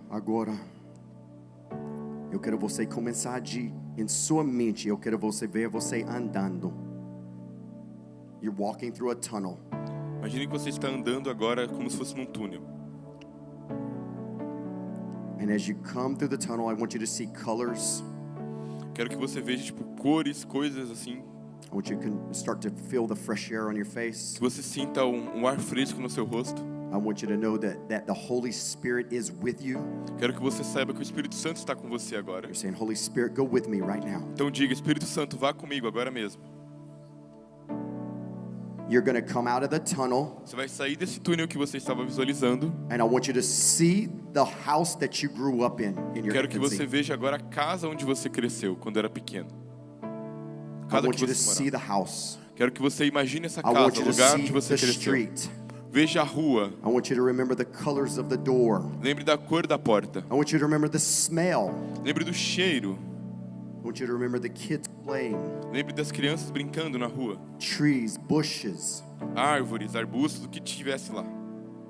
Speaker 2: Agora eu quero você começar em sua mente. Eu quero você ver você andando. You're walking through a tunnel.
Speaker 3: Imagine que você está andando agora como se fosse num túnel.
Speaker 2: And as you come through the tunnel, I want you to see colors.
Speaker 3: Quero que você veja tipo cores, coisas assim.
Speaker 2: I want you to start to feel the fresh air on your face.
Speaker 3: Que você sinta um ar fresco no seu rosto.
Speaker 2: I want you to know that the Holy Spirit is with you.
Speaker 3: Quero que você saiba que o Espírito Santo está com você agora.
Speaker 2: You're saying, Holy Spirit, go with me right now.
Speaker 3: Então diga, Espírito Santo, vá comigo agora mesmo.
Speaker 2: You're going to come out of the tunnel,
Speaker 3: Você vai sair desse túnel que você estava visualizando.
Speaker 2: and I want you to see the house that you grew up in your
Speaker 3: Quero que você
Speaker 2: infancy.
Speaker 3: veja agora a casa onde você cresceu quando era pequeno.
Speaker 2: I
Speaker 3: Casa
Speaker 2: want
Speaker 3: que
Speaker 2: you to
Speaker 3: você
Speaker 2: see
Speaker 3: morava.
Speaker 2: the house.
Speaker 3: Quero que você imagine essa
Speaker 2: I
Speaker 3: casa,
Speaker 2: want
Speaker 3: o
Speaker 2: you to
Speaker 3: lugar
Speaker 2: see
Speaker 3: onde você
Speaker 2: the
Speaker 3: cresceu.
Speaker 2: street.
Speaker 3: Veja a rua.
Speaker 2: I want you to remember the colors of the door.
Speaker 3: Lembre da cor da porta.
Speaker 2: I want you to remember the smell.
Speaker 3: Lembre do cheiro.
Speaker 2: I want you to remember the kids playing,
Speaker 3: Lembre das crianças brincando na rua.
Speaker 2: trees, bushes.
Speaker 3: Árvores, arbustos, o que tivesse lá.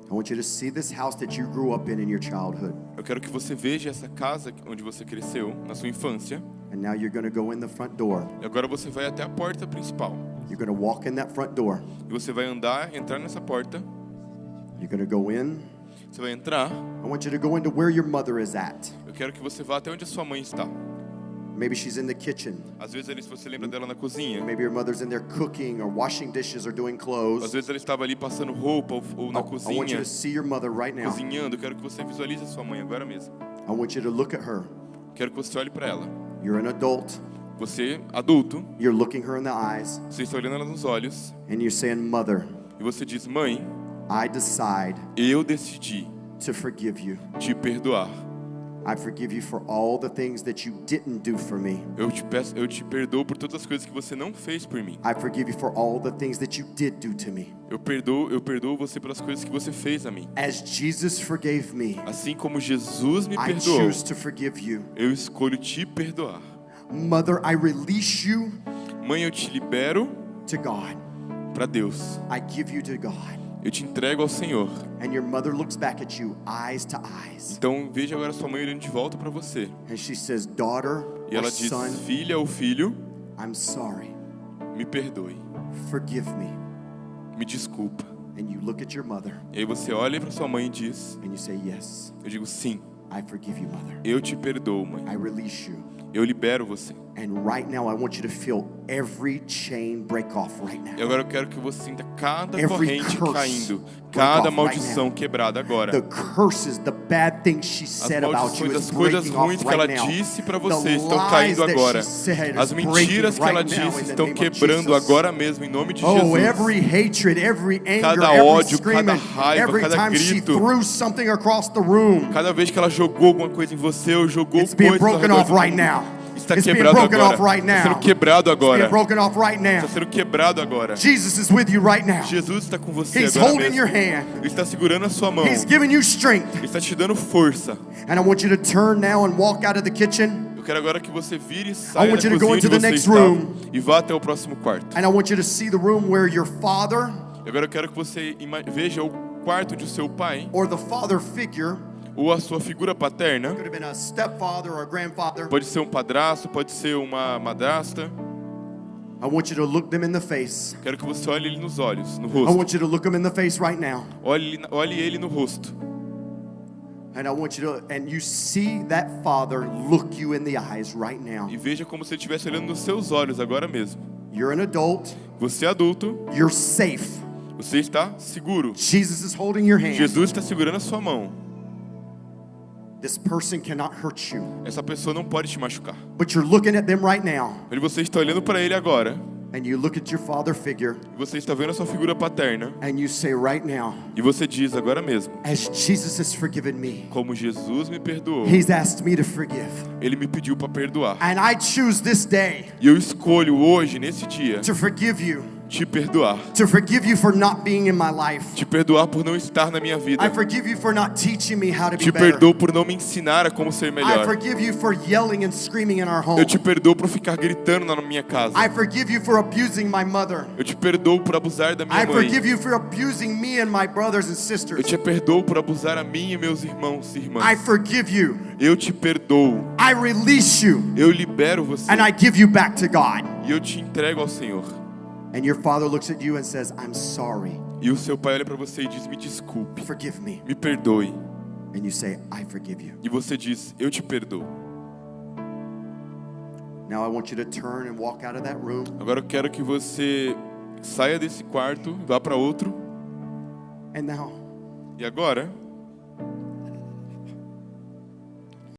Speaker 2: I want you to see this house that you grew up in your childhood.
Speaker 3: Eu quero que você veja essa casa onde você cresceu, na sua infância.
Speaker 2: And now you're going to go in the front door.
Speaker 3: E agora você vai até a porta principal.
Speaker 2: You're going to walk in that front door.
Speaker 3: E você vai entrar nessa porta.
Speaker 2: You're going to go in.
Speaker 3: Você vai entrar.
Speaker 2: I want you to go into where your mother is at.
Speaker 3: Eu quero que você vá até onde a sua mãe está.
Speaker 2: Maybe she's in the kitchen.
Speaker 3: Às vezes você lembra dela na cozinha.
Speaker 2: Maybe your mother's in there cooking or washing dishes or doing
Speaker 3: Às
Speaker 2: clothes.
Speaker 3: vezes ela estava ali passando roupa ou na
Speaker 2: I want you
Speaker 3: cozinha,
Speaker 2: to see your mother right now.
Speaker 3: cozinhando. Eu quero que você visualize a sua mãe agora mesmo.
Speaker 2: I want you to look at her.
Speaker 3: Quero que você olhe para ela.
Speaker 2: You're an adult.
Speaker 3: Você, adulto,
Speaker 2: You're looking her in the eyes.
Speaker 3: você está olhando ela nos olhos
Speaker 2: And you're saying, Mother,
Speaker 3: e você diz: Mãe,
Speaker 2: I decide
Speaker 3: eu decidi
Speaker 2: to forgive you.
Speaker 3: te perdoar.
Speaker 2: I forgive you for all the things that you didn't do for me.
Speaker 3: Eu te perdoo por todas as coisas que você não fez por mim.
Speaker 2: I forgive you for all the things that you did do to me.
Speaker 3: Eu perdoo você pelas coisas que você fez a mim.
Speaker 2: As Jesus forgave me,
Speaker 3: Assim como Jesus me
Speaker 2: I
Speaker 3: perdoou,
Speaker 2: choose to forgive you.
Speaker 3: eu escolho te perdoar.
Speaker 2: Mother, I release you
Speaker 3: Mãe, eu te libero
Speaker 2: to God.
Speaker 3: para Deus.
Speaker 2: I give you to God.
Speaker 3: Eu te entrego ao Senhor.
Speaker 2: And your mother looks back at you, eyes to eyes.
Speaker 3: Então veja agora sua mãe olhando de volta para você.
Speaker 2: And she says, daughter
Speaker 3: E
Speaker 2: or
Speaker 3: ela diz:
Speaker 2: son,
Speaker 3: filha ou filho,
Speaker 2: I'm sorry.
Speaker 3: me perdoe,
Speaker 2: Forgive me.
Speaker 3: me desculpa.
Speaker 2: And you look at your mother
Speaker 3: E aí você olha para sua mãe e diz:
Speaker 2: and you say, yes,
Speaker 3: eu digo sim,
Speaker 2: I forgive you, mother.
Speaker 3: eu te perdoo, mãe.
Speaker 2: I release you.
Speaker 3: Eu libero você.
Speaker 2: And right now, I want you to feel every chain break off right
Speaker 3: E
Speaker 2: now.
Speaker 3: agora eu quero que você sinta cada
Speaker 2: Every
Speaker 3: corrente
Speaker 2: curse
Speaker 3: caindo,
Speaker 2: break
Speaker 3: cada
Speaker 2: off
Speaker 3: maldição
Speaker 2: right now.
Speaker 3: quebrada agora.
Speaker 2: The curses, the bad things she
Speaker 3: As
Speaker 2: said about you
Speaker 3: maldições,
Speaker 2: is
Speaker 3: as coisas
Speaker 2: breaking
Speaker 3: ruins
Speaker 2: off
Speaker 3: que ela
Speaker 2: right now.
Speaker 3: disse para
Speaker 2: The
Speaker 3: você estão
Speaker 2: lies
Speaker 3: caindo
Speaker 2: that
Speaker 3: agora.
Speaker 2: she said
Speaker 3: As
Speaker 2: is
Speaker 3: mentiras que
Speaker 2: breaking
Speaker 3: ela
Speaker 2: right now
Speaker 3: disse
Speaker 2: in the
Speaker 3: estão
Speaker 2: name of
Speaker 3: quebrando
Speaker 2: Jesus.
Speaker 3: agora mesmo, em nome de
Speaker 2: Oh,
Speaker 3: Jesus.
Speaker 2: every hatred, every anger,
Speaker 3: Cada
Speaker 2: every
Speaker 3: ódio,
Speaker 2: screaming,
Speaker 3: cada raiva,
Speaker 2: every
Speaker 3: cada
Speaker 2: time she
Speaker 3: grito.
Speaker 2: threw something across the room,
Speaker 3: Cada vez que ela jogou alguma coisa em você ou jogou
Speaker 2: it's being
Speaker 3: coisas ao
Speaker 2: broken
Speaker 3: redor
Speaker 2: off
Speaker 3: do
Speaker 2: right
Speaker 3: mundo,
Speaker 2: now.
Speaker 3: está
Speaker 2: It's being
Speaker 3: quebrado
Speaker 2: broken
Speaker 3: agora.
Speaker 2: off right
Speaker 3: Está sendo
Speaker 2: now.
Speaker 3: quebrado
Speaker 2: It's being
Speaker 3: agora.
Speaker 2: broken off right now.
Speaker 3: Está sendo quebrado agora.
Speaker 2: Jesus is with you right now.
Speaker 3: Jesus está com você
Speaker 2: He's
Speaker 3: agora
Speaker 2: holding
Speaker 3: mesmo.
Speaker 2: your hand.
Speaker 3: Ele está segurando a sua mão.
Speaker 2: He's giving you strength.
Speaker 3: Ele está te dando força.
Speaker 2: And I want you to turn now and walk out of the kitchen.
Speaker 3: Eu quero agora que você vire e saia da
Speaker 2: want you to go
Speaker 3: cozinha onde
Speaker 2: into the
Speaker 3: você
Speaker 2: next
Speaker 3: estava
Speaker 2: room.
Speaker 3: e vá até o próximo quarto.
Speaker 2: And I want you to see the room where your father
Speaker 3: E agora eu quero que você veja o quarto de seu pai
Speaker 2: or the father figure,
Speaker 3: ou a sua figura paterna.
Speaker 2: could have been a stepfather or a grandfather.
Speaker 3: Pode ser um padrasto, pode ser uma madrasta.
Speaker 2: I want you to look them in the face.
Speaker 3: Quero que você olhe ele nos olhos, no
Speaker 2: I
Speaker 3: rosto.
Speaker 2: want you to look them in the face right now.
Speaker 3: Olhe ele no rosto.
Speaker 2: And I want you to, and you see that father look you in the eyes right now.
Speaker 3: E veja como se ele estivesse olhando nos seus olhos agora mesmo.
Speaker 2: You're an adult.
Speaker 3: Você é adulto,
Speaker 2: You're safe.
Speaker 3: você está seguro.
Speaker 2: Jesus is holding your hand.
Speaker 3: Jesus está segurando a sua mão.
Speaker 2: This person cannot hurt you.
Speaker 3: Essa pessoa não pode te machucar.
Speaker 2: But you're looking at them right now.
Speaker 3: Mas você está olhando para ele agora.
Speaker 2: And you look at your father figure.
Speaker 3: E você está vendo a sua figura paterna.
Speaker 2: And you say right now,
Speaker 3: E você diz agora mesmo:
Speaker 2: as Jesus has forgiven me,
Speaker 3: como Jesus me perdoou,
Speaker 2: He's asked me to forgive.
Speaker 3: ele me pediu para perdoar.
Speaker 2: And I choose this day
Speaker 3: E eu escolho hoje, nesse dia,
Speaker 2: to forgive you.
Speaker 3: te perdoar.
Speaker 2: To forgive you for not being in my life.
Speaker 3: Te perdoar por não estar na minha vida.
Speaker 2: I forgive you for not teaching me how to be
Speaker 3: Te
Speaker 2: better.
Speaker 3: perdoo por não me ensinar a como ser
Speaker 2: I
Speaker 3: melhor.
Speaker 2: forgive you for yelling and screaming in our home.
Speaker 3: Eu te perdoo por ficar gritando na minha casa.
Speaker 2: I forgive you for abusing my mother.
Speaker 3: Eu te perdoo por abusar da minha
Speaker 2: I
Speaker 3: mãe.
Speaker 2: forgive you for abusing me and my brothers and
Speaker 3: Eu
Speaker 2: sisters.
Speaker 3: te perdoo por abusar a mim e meus irmãos e
Speaker 2: I
Speaker 3: irmãs.
Speaker 2: forgive you.
Speaker 3: Eu te perdoo.
Speaker 2: I release you.
Speaker 3: Eu libero você.
Speaker 2: And I give you back to God.
Speaker 3: E eu te entrego ao Senhor.
Speaker 2: And your father looks at you and says, I'm sorry.
Speaker 3: E o seu pai olha para você e diz: me desculpe,
Speaker 2: Forgive me.
Speaker 3: me perdoe.
Speaker 2: And you say, I forgive you.
Speaker 3: E você diz: eu te perdoo.
Speaker 2: Now I want you to turn and walk out of that room.
Speaker 3: Agora eu quero que você saia desse quarto, vá para outro.
Speaker 2: And now
Speaker 3: E agora,